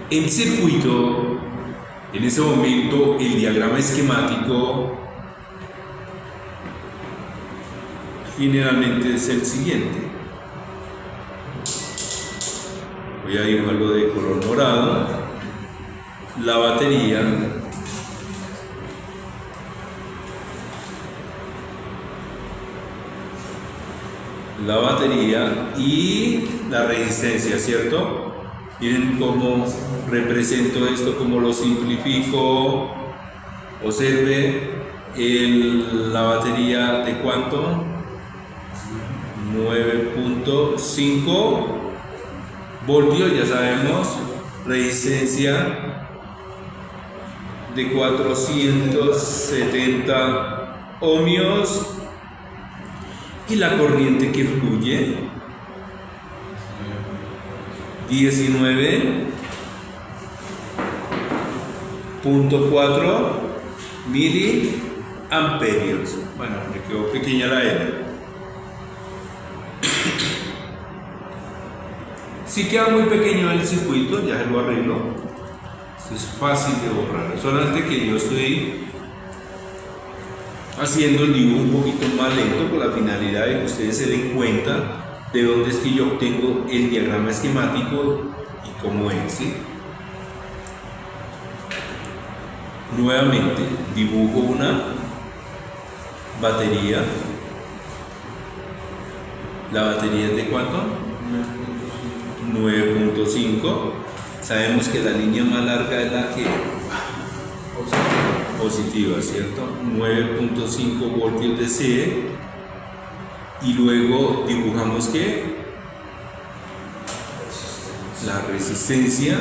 El circuito, en ese momento, el diagrama esquemático generalmente es el siguiente. Voy a dibujarlo de color morado. La batería, y la resistencia, ¿cierto? Miren cómo represento esto, cómo lo simplifico. Observe la batería de cuánto, 9.5 voltios, ya sabemos, resistencia de 470 ohmios y la corriente que fluye 19.4 miliamperios. Bueno, me quedó pequeña la L. Si queda muy pequeño el circuito, ya se lo arreglo. Esto es fácil de borrar. Solamente que yo estoy haciendo el dibujo un poquito más lento con la finalidad de que ustedes se den cuenta de dónde es que yo obtengo el diagrama esquemático y cómo es, ¿sí? Nuevamente dibujo una batería. La batería es de ¿cuánto? 9.5. Sabemos que la línea más larga es la que positiva, ¿cierto? 9.5 voltios de C. Y luego dibujamos ¿qué? La resistencia.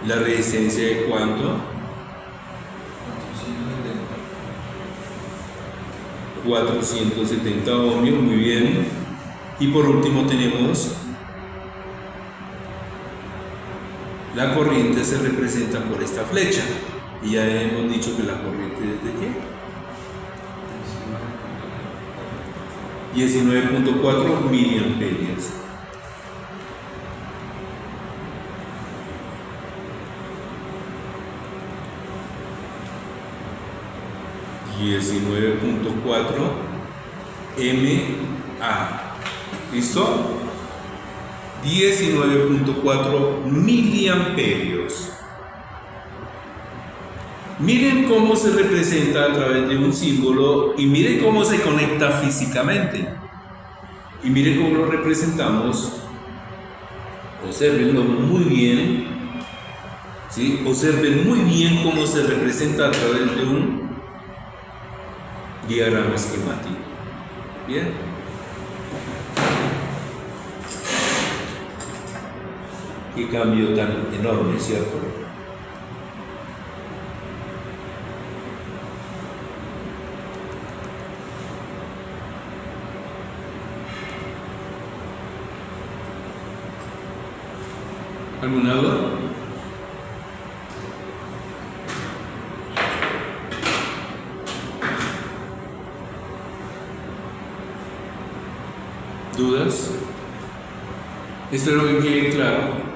¿La resistencia de cuánto? 470 ohmios, muy bien. Y por último tenemos la corriente, se representa por esta flecha. Y ya hemos dicho que la corriente es de ¿qué? 19.4 miliamperios. MA. ¿Listo? 19.4 miliamperios. Miren cómo se representa a través de un símbolo y miren cómo se conecta físicamente. Y miren cómo lo representamos. Observenlo muy bien. ¿Sí? Observen muy bien cómo se representa a través de un diagrama esquemático. Bien. Qué cambio tan enorme, ¿cierto? ¿Alguna duda? ¿Dudas? Esto es lo que quede claro.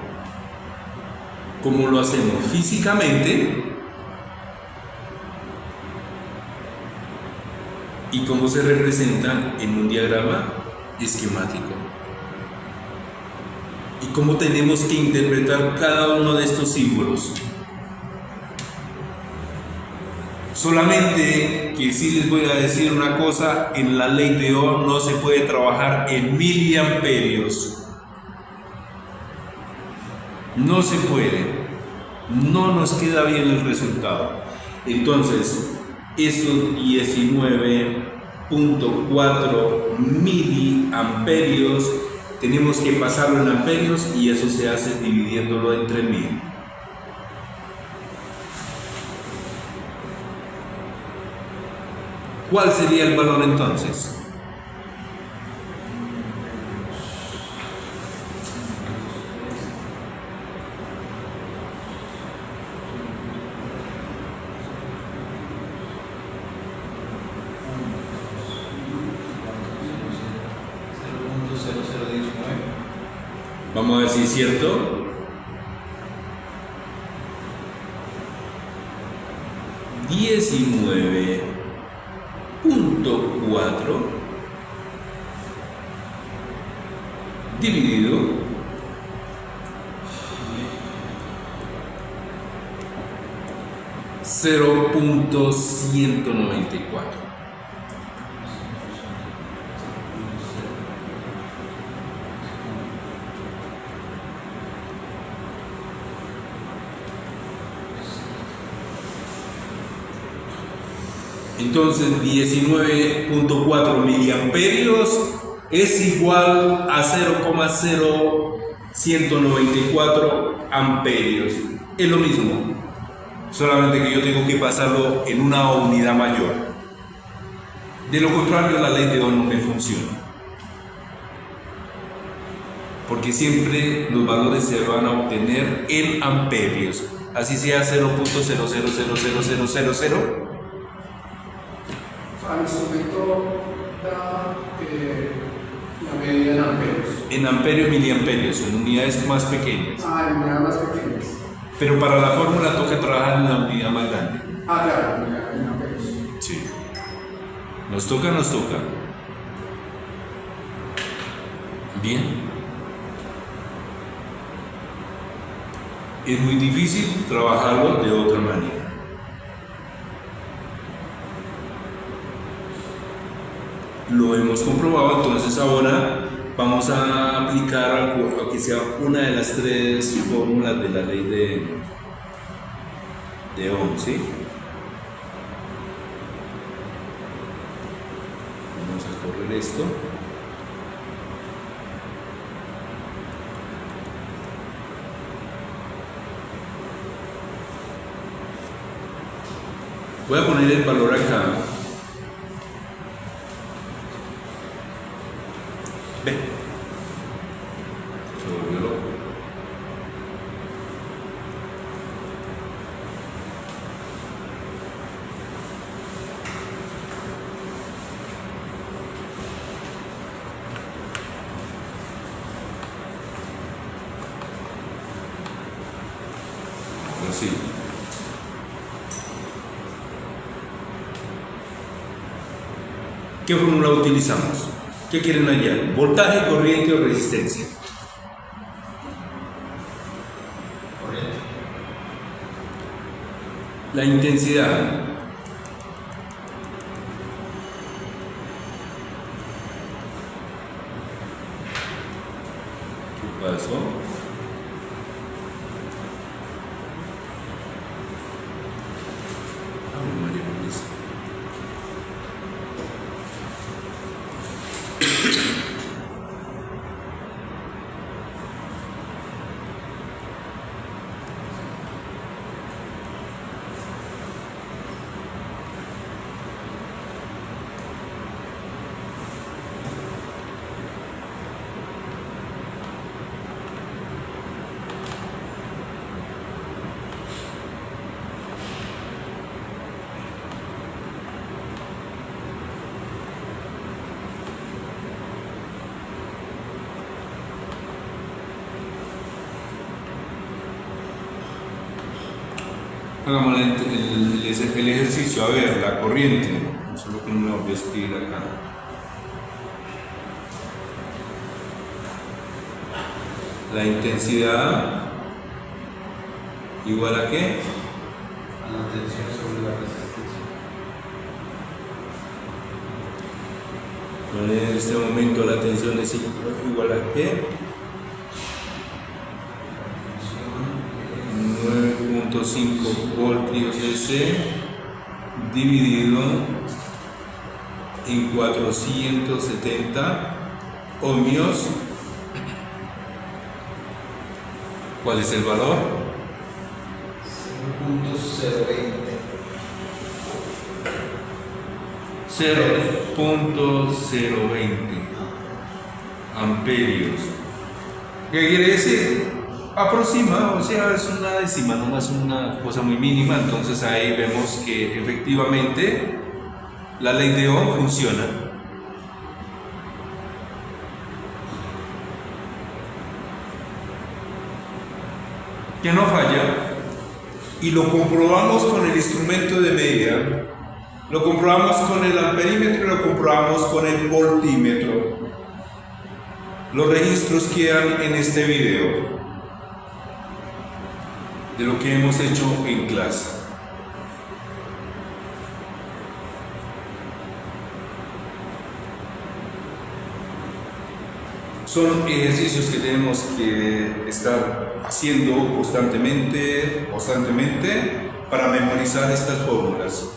¿Cómo lo hacemos físicamente? ¿Y cómo se representa en un diagrama esquemático? ¿Y cómo tenemos que interpretar cada uno de estos símbolos? Solamente que sí les voy a decir una cosa, en la ley de Ohm no se puede trabajar en miliamperios. No se puede. No nos queda bien el resultado. Entonces, esos 19.4 miliamperios tenemos que pasarlo en amperios y eso se hace dividiéndolo entre 1000. ¿Cuál sería el valor entonces? Vamos a ver si es cierto. $19.4 dividido $0.194. Entonces 19.4 miliamperios es igual a 0,0194 amperios. Es lo mismo, solamente que yo tengo que pasarlo en una unidad mayor. De lo contrario, la ley de Ohm no me funciona. Porque siempre los valores se van a obtener en amperios. Así sea 0.000000. Al instrumento da la medida en amperios. En amperios, miliamperios, en unidades más pequeñas. En unidades más pequeñas. Pero para la fórmula toca trabajar en una unidad más grande. Claro, en amperios. Sí. Nos toca. Bien. Es muy difícil trabajarlo de otra manera. Lo hemos comprobado, entonces ahora vamos a aplicar algo que sea una de las tres fórmulas de la ley de Ohm, ¿sí? Vamos a correr esto. Voy a poner el valor acá. Ve. Se volvió loco. Ahora sí. ¿Qué fórmula utilizamos? ¿Qué quieren hallar? ¿Voltaje, corriente o resistencia? Corriente. La intensidad. ¿Qué pasó? María Luisa. Hagamos el ejercicio, a ver, la corriente, solo que no me voy a escribir acá. La intensidad igual a qué? A la tensión sobre la resistencia. En este momento la tensión es igual a qué? 9.5 voltios DC dividido en 470 ohmios. ¿Cuál es el valor? 0.020 amperios. ¿Qué quiere decir? Aproxima, o sea, es una décima, no es una cosa muy mínima. Entonces ahí vemos que efectivamente la ley de Ohm funciona. Que no falla. Y lo comprobamos con el instrumento de medida, lo comprobamos con el amperímetro y lo comprobamos con el voltímetro. Los registros quedan en este video de lo que hemos hecho en clase. Son ejercicios que tenemos que estar haciendo constantemente para memorizar estas fórmulas.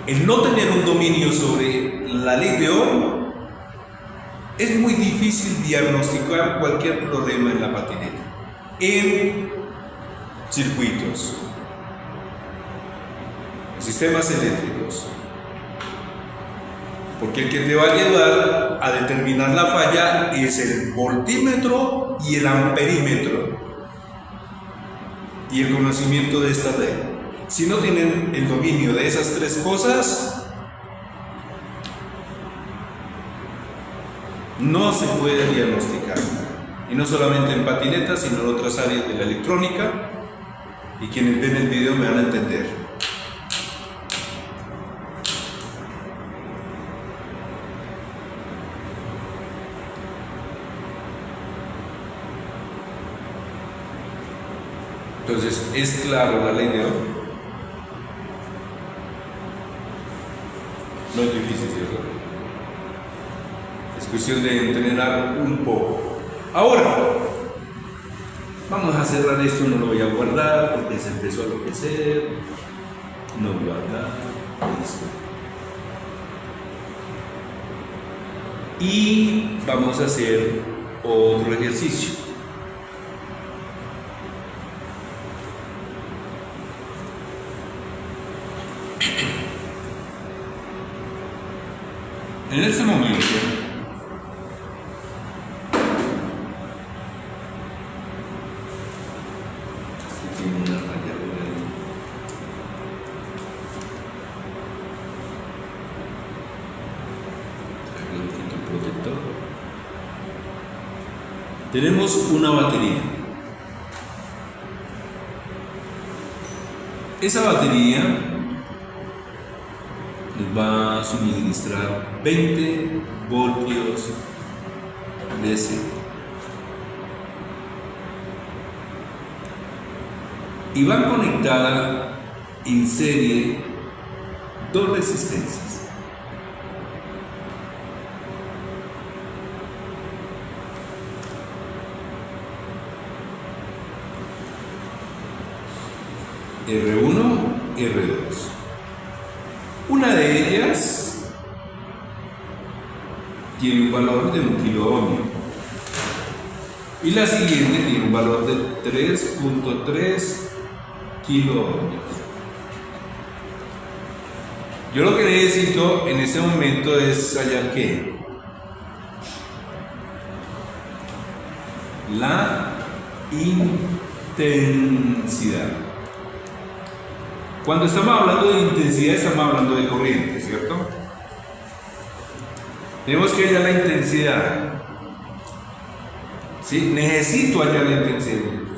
el no tener un dominio sobre la ley de Ohm, es muy difícil diagnosticar cualquier problema en la patineta, en circuitos, sistemas eléctricos. Porque el que te va a ayudar a determinar la falla es el voltímetro y el amperímetro y el conocimiento de esta ley. Si no tienen el dominio de esas tres cosas, no se puede diagnosticar. Y no solamente en patinetas, sino en otras áreas de la electrónica. Y quienes ven el video me van a entender. Entonces, ¿es claro la ley de Ohm? No es difícil, ¿cierto? Es cuestión de entrenar un poco. Ahora, vamos a cerrar esto, no lo voy a guardar porque se empezó a enloquecer. No guardar, listo. Y vamos a hacer otro ejercicio. En este momento, tiene una rayadura ahí. Aquí le quito el protector. Tenemos una batería. Esa batería nos va a suministrar 20 voltios DC. Y va conectada en serie dos resistencias. R1, R2. Una de ellas tiene un valor de 1 kiloohmio y la siguiente tiene un valor de 3.3 kiloohmios. Yo lo que necesito en este momento es hallar ¿qué? La intensidad. Cuando estamos hablando de intensidad, estamos hablando de corriente, ¿cierto? Tenemos que hallar la intensidad. ¿Sí? Necesito hallar la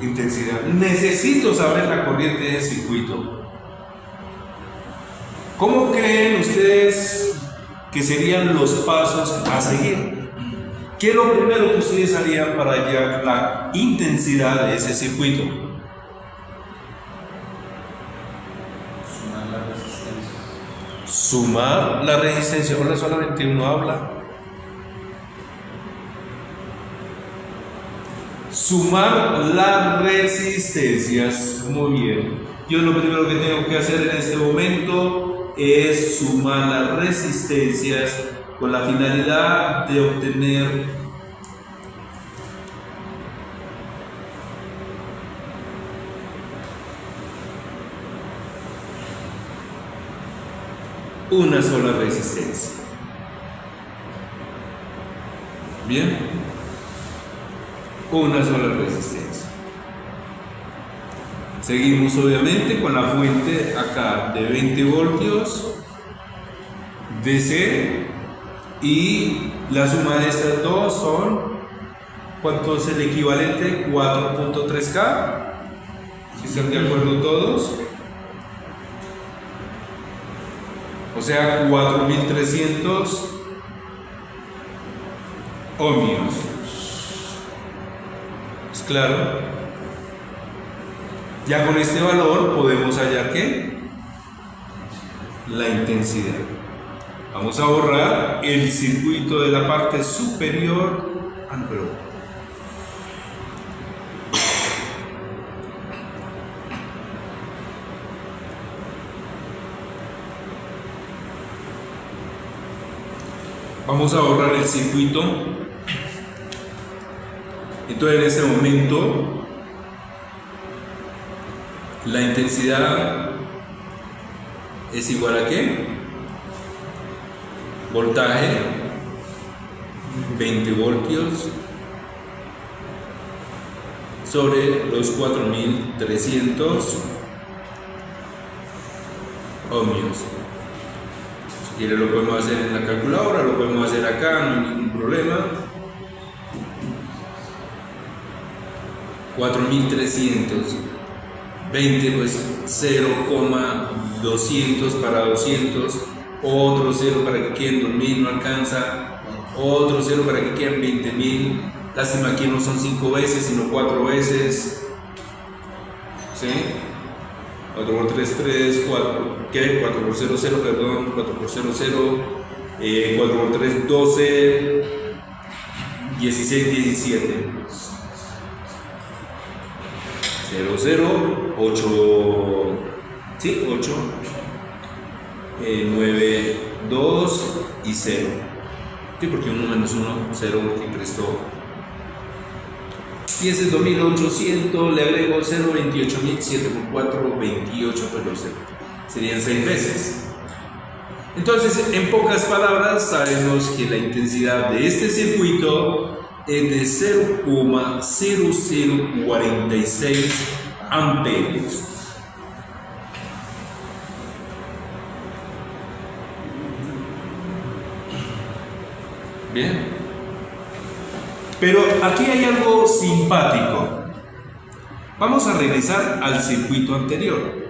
intensidad. Necesito saber la corriente del circuito. ¿Cómo creen ustedes que serían los pasos a seguir? ¿Qué es lo primero que ustedes harían para hallar la intensidad de ese circuito? Sumar la resistencia. Ahora solamente uno habla. Sumar las resistencias. Muy bien. Yo lo primero que tengo que hacer en este momento es sumar las resistencias con la finalidad de obtener una sola resistencia. Bien, una sola resistencia. Seguimos obviamente con la fuente acá de 20 voltios DC y la suma de estas dos son, ¿cuánto es el equivalente? 4.3K. ¿Si están de acuerdo todos? O sea, 4300 ohmios. ¿Es claro? Ya con este valor podemos hallar ¿qué? La intensidad. Vamos a borrar el circuito de la parte superior. Vamos a borrar el circuito. Entonces en este momento la intensidad es igual a ¿qué? Voltaje 20 voltios sobre los 4300 ohmios. Si quiere lo podemos hacer en la calculadora, lo podemos hacer acá, no hay ningún problema. 4300 20 pues 0,200 para 200, otro 0 para que queden 2000, no alcanza, otro 0 para que queden 20.000. Lástima que no son 5 veces sino 4 veces, ¿sí? 4 por 3, 3, 4, ¿qué? 4 por 0, 0, perdón, 4 por 0, 0, 4 por 3, 12, 16, 17, 0, 0, 8, sí, 8, 9, 2 y 0, sí, porque 1 menos 1, 0, porque prestó. Y ese es 2800, le agrego 0, 28.000, 7 por 4, 28, pero 0. Serían 6 veces. Entonces, en pocas palabras, sabemos que la intensidad de este circuito es de 0,0046 amperios. Bien. Pero aquí hay algo simpático. Vamos a regresar al circuito anterior.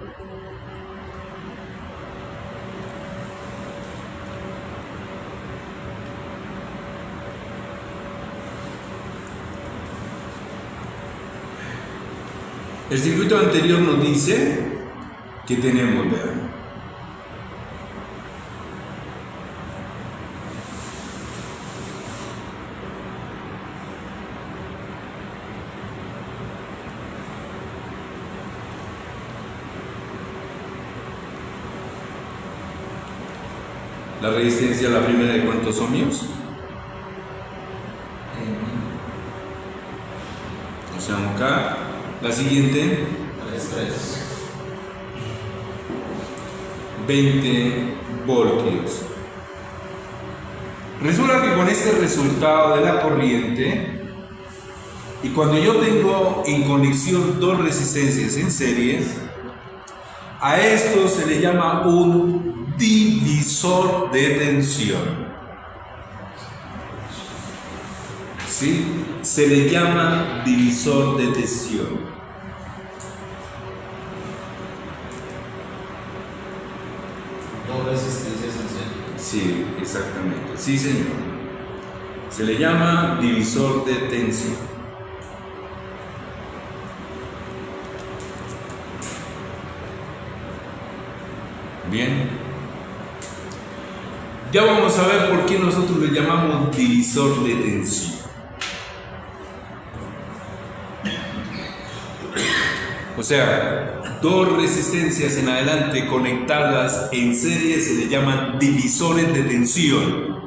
El circuito anterior nos dice que tenemos, vean, la resistencia, la primera, de cuántos ohmios, o sea, un K. La siguiente, 20 voltios. Resulta que con este resultado de la corriente, y cuando yo tengo en conexión dos resistencias en serie, a esto se le llama un divisor de tensión. ¿Sí? Se le llama divisor de tensión. Dos resistencias en serie. Sí, exactamente. Sí, señor. Se le llama divisor de tensión. Bien. Ya vamos a ver por qué nosotros le llamamos divisor de tensión. O sea, dos resistencias en adelante conectadas en serie se le llaman divisores de tensión.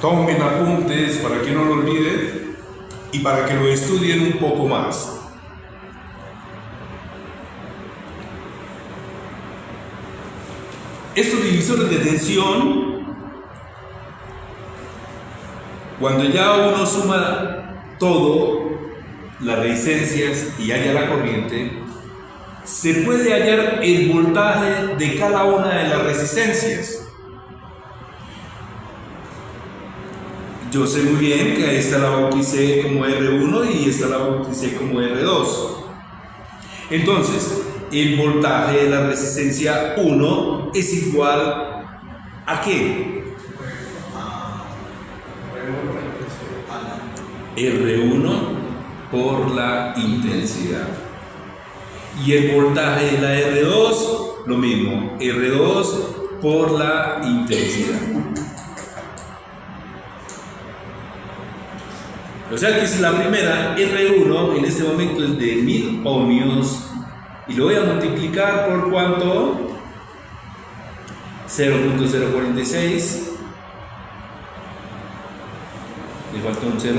Tomen apuntes para que no lo olviden y para que lo estudien un poco más. Estos divisores de tensión, cuando ya uno suma todo, las resistencias y halla la corriente, se puede hallar el voltaje de cada una de las resistencias. Yo sé muy bien que esta la bauticé como R1 y esta la bauticé como R2. Entonces, el voltaje de la resistencia 1 es igual ¿a qué? R1 por la intensidad. Y el voltaje de la R2, lo mismo, R2 por la intensidad. O sea que si la primera R1 en este momento es de 1000 ohmios y lo voy a multiplicar por ¿cuánto? 0.046. Le falta un 0.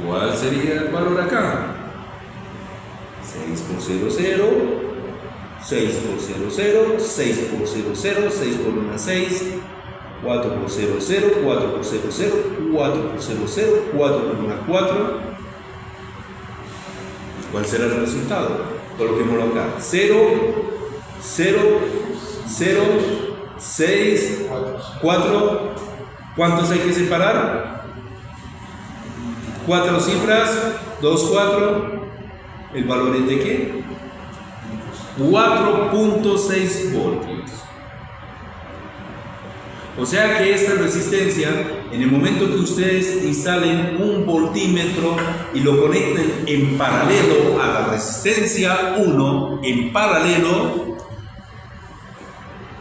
¿Cuál sería el valor acá? 6 por 0, 0, 6 por 0, 0, 6 por 0, 0, 6 por 1, 6, 4 por 0, 0, 4 por 0, 0, 4 por 0, 0, 4 por 1, 4. ¿Cuál será el resultado? Coloquémoslo acá. 0, 0, 0, 6, 4. ¿Cuántos hay que separar? 4 cifras, 2, 4. ¿El valor es de qué? 4.6 voltios. O sea que esta resistencia, en el momento que ustedes instalen un voltímetro y lo conecten en paralelo a la resistencia 1, en paralelo,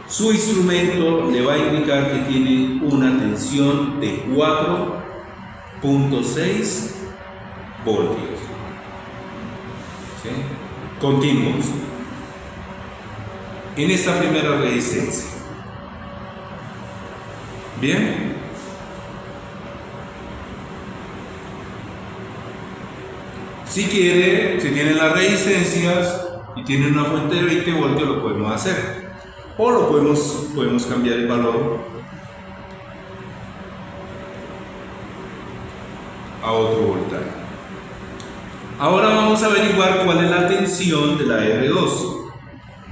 su instrumento le va a indicar que tiene una tensión de 4.6 voltios. ¿Sí? Continuamos. En esta primera resistencia. Bien. Si quiere, si tienen las resistencias y tienen una fuente de 20 voltios, lo podemos hacer. O lo podemos cambiar el valor a otro voltaje. Ahora vamos a averiguar cuál es la tensión de la R2.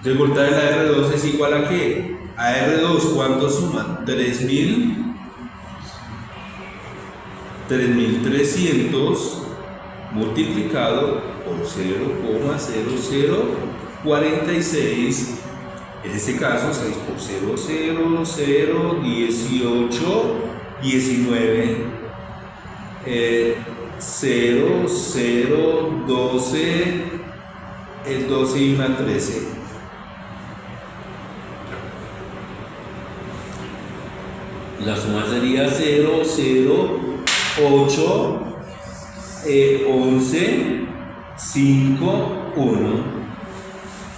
El voltaje de la R2 es igual a ¿qué? A R2, ¿cuánto suma? 3.300 multiplicado por 0,0046. En este caso, 6 por 0, 0, 0, 18, 19, 0, 0, 12, el 12 y una 13. La suma sería 0, 0, 8, 11, 5, 1.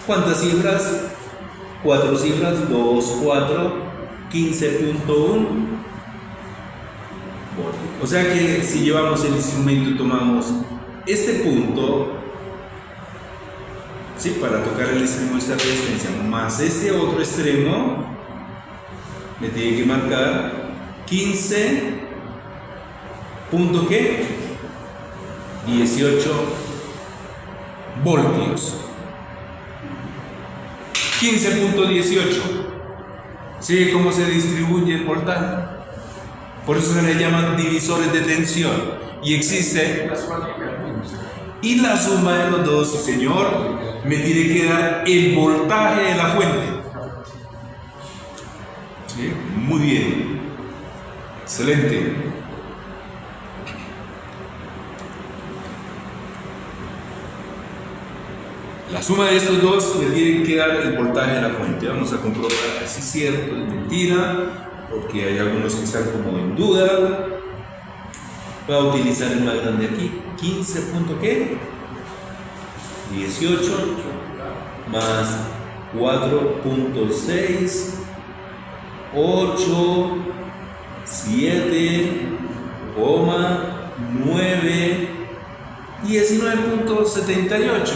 ¿Cuántas cifras? 4 cifras, 2, 4, 15.1. O sea que si llevamos el instrumento y tomamos este punto, ¿sí? Para tocar el extremo de esta resistencia, más este otro extremo, le tiene que marcar 15. ¿Punto qué? 18 voltios. 15.18. ¿Sí? ¿Cómo se distribuye el voltaje? Por eso se le llaman divisores de tensión. Y existe. Y la suma de los dos, señor, me tiene que dar el voltaje de la fuente. ¿Sí? Muy bien. Excelente. La suma de estos dos le tiene que dar el voltaje de la fuente. Vamos a comprobar si es cierto, es mentira, porque hay algunos que están como en duda. Voy a utilizar el más grande aquí, 15. ¿Qué? 18 más 4.6, 8, 7,9, 19.78.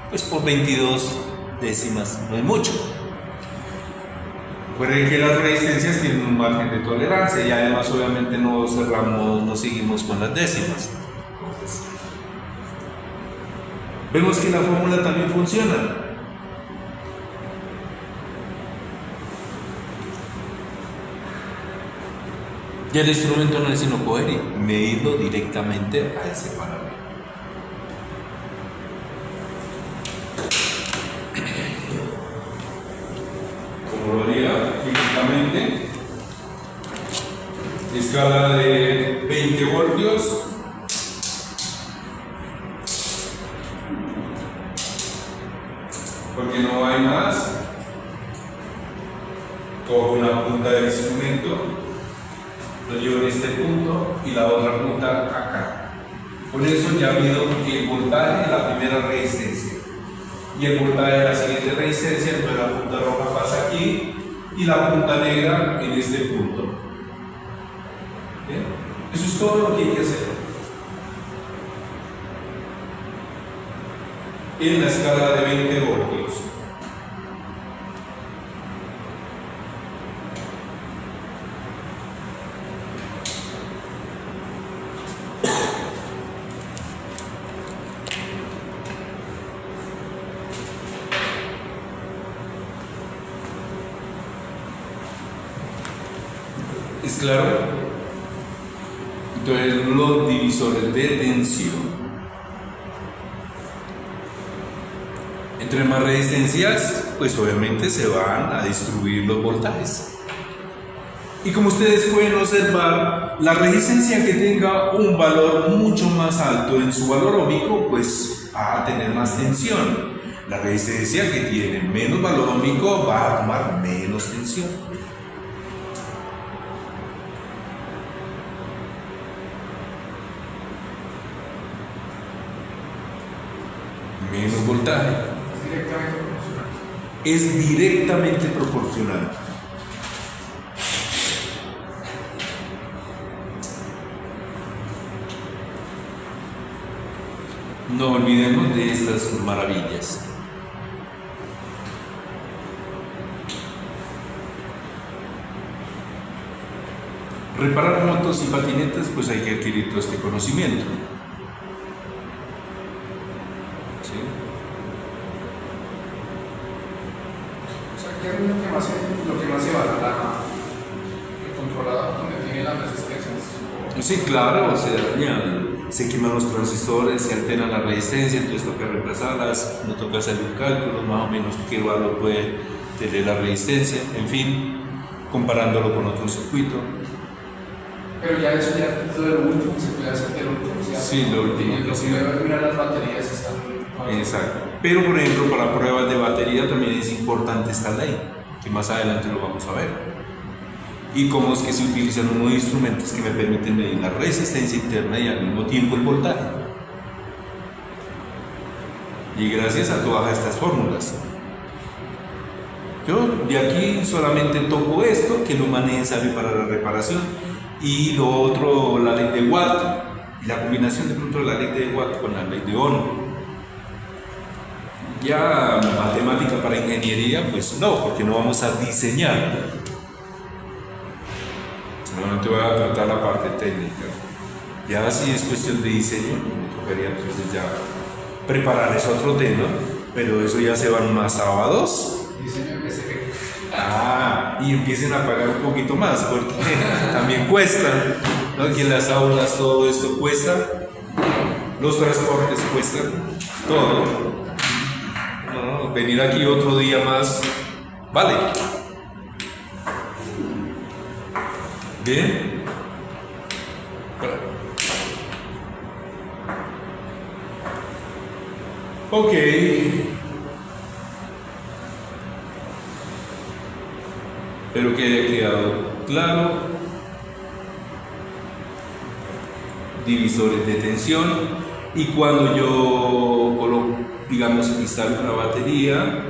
Pues por 22 décimas, no es mucho. Recuerden que las resistencias tienen un margen de tolerancia y además obviamente no cerramos, no seguimos con las décimas. Entonces, vemos que la fórmula también funciona. Y el instrumento no es sino coger y medirlo directamente a ese parámetro. Como lo haría físicamente, escala de 20 voltios, porque no hay más. Cojo una punta del instrumento lo llevo en este punto y la otra punta acá. Con eso ya mido el voltaje de la primera resistencia y el voltaje de la siguiente resistencia. Entonces la punta roja pasa aquí y la punta negra en este punto. ¿Bien? Eso es todo lo que hay que hacer. En la escala de 20 voltios. ¿Es claro? Entonces los divisores de tensión. Entre más resistencias, pues obviamente se van a distribuir los voltajes. Y como ustedes pueden observar, la resistencia que tenga un valor mucho más alto en su valor óhmico, pues va a tener más tensión. La resistencia que tiene menos valor óhmico va a tomar menos tensión. Menos voltaje. Es directamente proporcional. No olvidemos de estas maravillas. Reparar motos y patinetas, pues hay que adquirir todo este conocimiento. ¿Sí? O sea, ¿qué es lo que más se valora? El controlador donde tiene las resistencias. Sí, claro, se dañan, se queman los transistores, se alteran la resistencia, entonces toca reemplazarlas, no toca hacer un cálculo más o menos qué valor puede tener la resistencia, en fin, comparándolo con otro circuito. Pero ya eso ya es lo último que se puede hacer del último. Sí, lo último que se puede mirar las baterías están. Exacto. Pero por ejemplo, para pruebas de batería también es importante esta ley, que más adelante lo vamos a ver. Y cómo es que se utilizan unos instrumentos que me permiten medir la resistencia interna y al mismo tiempo el voltaje. Y gracias a todas estas fórmulas. Yo de aquí solamente toco esto, que es lo más necesario para la reparación, y lo otro, la ley de Watt, y la combinación de pronto de la ley de Watt con la ley de Ohm. Ya matemática para ingeniería, pues no, porque no vamos a diseñar. Solamente voy a tratar la parte técnica. Ya si es cuestión de diseño, me tocaría entonces ya prepararles otro tema, pero eso ya se van más sábados. Diseño que se ve. Y empiecen a pagar un poquito más, porque también cuesta, ¿no? Que en las aulas todo esto cuesta, los transportes cuestan, todo. ¿No? Venir aquí otro día más, vale. Bien. Ok. Espero que haya quedado claro. Divisores de tensión. Y cuando yo coloco, digamos, instalo una batería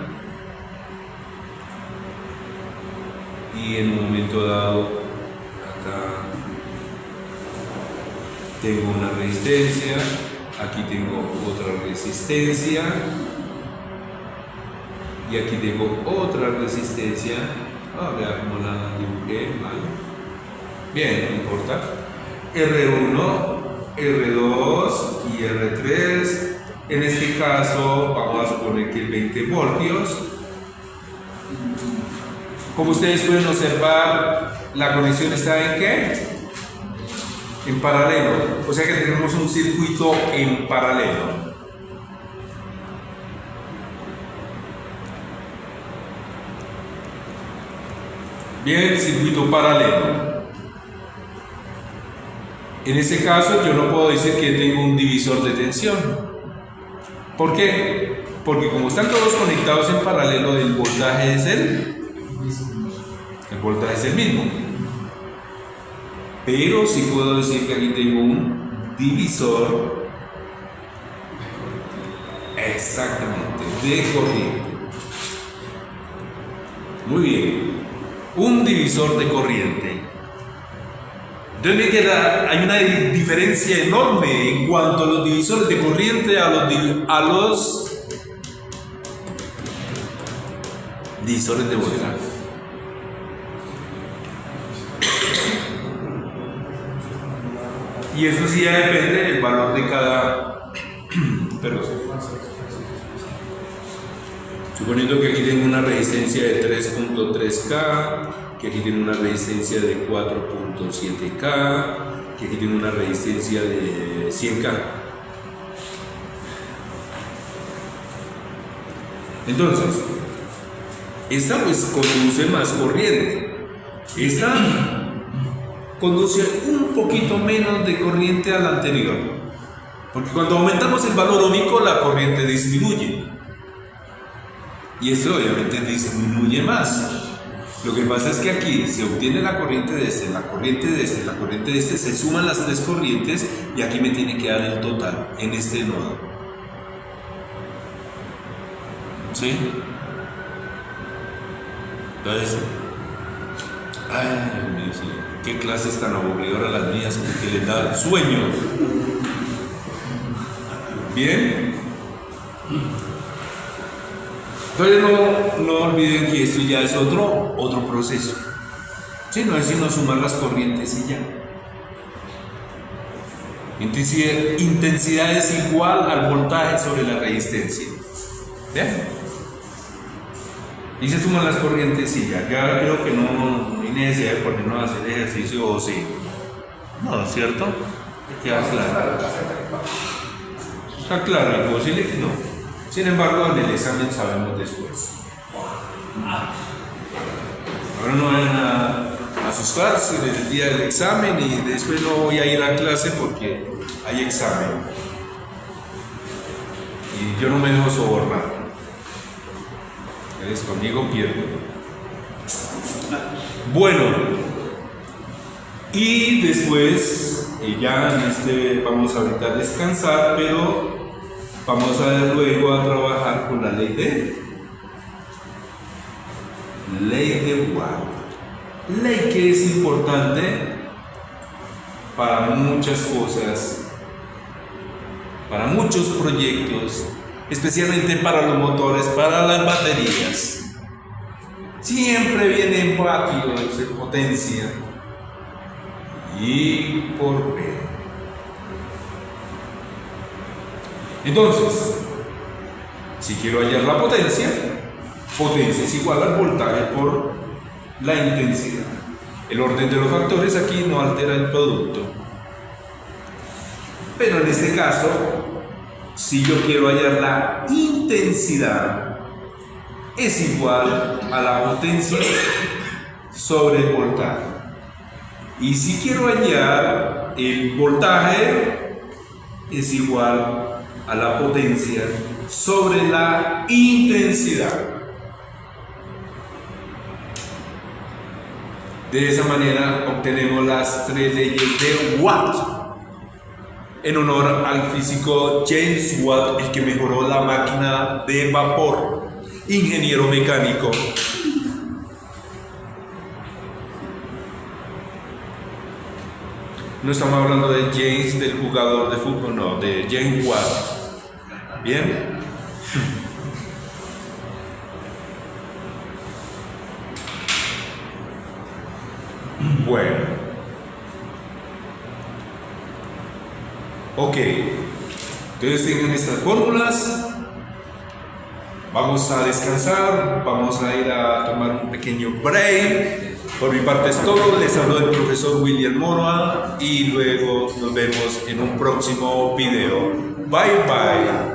y en un momento dado acá tengo una resistencia, aquí tengo otra resistencia y aquí tengo otra resistencia. Vea cómo la dibujé mal. Bien, no importa. R1, R2 y R3. En este caso vamos a suponer que 20 voltios. Como ustedes pueden observar, la conexión está ¿en qué? En paralelo. O sea que tenemos un circuito en paralelo. Bien, circuito paralelo. En este caso yo no puedo decir que tengo un divisor de tensión. ¿Por qué? Porque como están todos conectados en paralelo, el voltaje es el voltaje es el mismo. Pero sí puedo decir que aquí tengo un divisor, exactamente, de corriente. Muy bien, un divisor de corriente. Entonces me queda, hay una diferencia enorme en cuanto a los divisores de corriente a los divisores de voltaje. Y eso sí ya depende del valor de cada. Perdón. Suponiendo que aquí tengo una resistencia de 3.3K, que aquí tiene una resistencia de 4.7K, que aquí tiene una resistencia de 100K. Entonces, esta pues conduce más corriente. Esta conduce un poquito menos de corriente a la anterior. Porque cuando aumentamos el valor ohmico, la corriente disminuye. Y esto obviamente disminuye más. Lo que pasa es que aquí se obtiene la corriente de este, la corriente de este, la corriente de este, se suman las tres corrientes y aquí me tiene que dar el total en este nodo. ¿Sí? Entonces, ay, Dios mío, sí. Qué clases tan aburridoras las mías porque les da sueño. Bien. Entonces no olviden que esto ya es otro proceso. Sí, no es sino sumar las corrientes y ya. Intensidad es igual al voltaje sobre la resistencia. ¿Ven? Y se suman las corrientes y ya. Ya creo que no hay necesidad de ponernos a hacer ejercicio o sí. No, ¿es cierto? Queda claro. Está claro, imposible que no. Sin embargo, en el examen sabemos después. Ahora no van a asustarse del día del examen y después no voy a ir a clase porque hay examen. Y yo no me dejo sobornar. Eres conmigo, pierdo. Bueno, y después, ya vamos ahorita a descansar, pero vamos a luego a trabajar con la ley de Watt. Ley que es importante para muchas cosas, para muchos proyectos, especialmente para los motores, para las baterías. Siempre viene en vatios de potencia y por B. Entonces, si quiero hallar la potencia es igual al voltaje por la intensidad. El orden de los factores aquí no altera el producto. Pero en este caso, si yo quiero hallar la intensidad, es igual a la potencia sobre el voltaje. Y si quiero hallar el voltaje, es igual a la potencia sobre la intensidad. De esa manera obtenemos las tres leyes de Watt, en honor al físico James Watt, el que mejoró la máquina de vapor, ingeniero mecánico. No estamos hablando de James, del jugador de fútbol, no, de James Watt. ¿Bien? Bueno. Ok. Entonces tengan estas fórmulas. Vamos a descansar, vamos a ir a tomar un pequeño break. Por mi parte es todo, les habló el profesor William Moroa y luego nos vemos en un próximo video. Bye bye.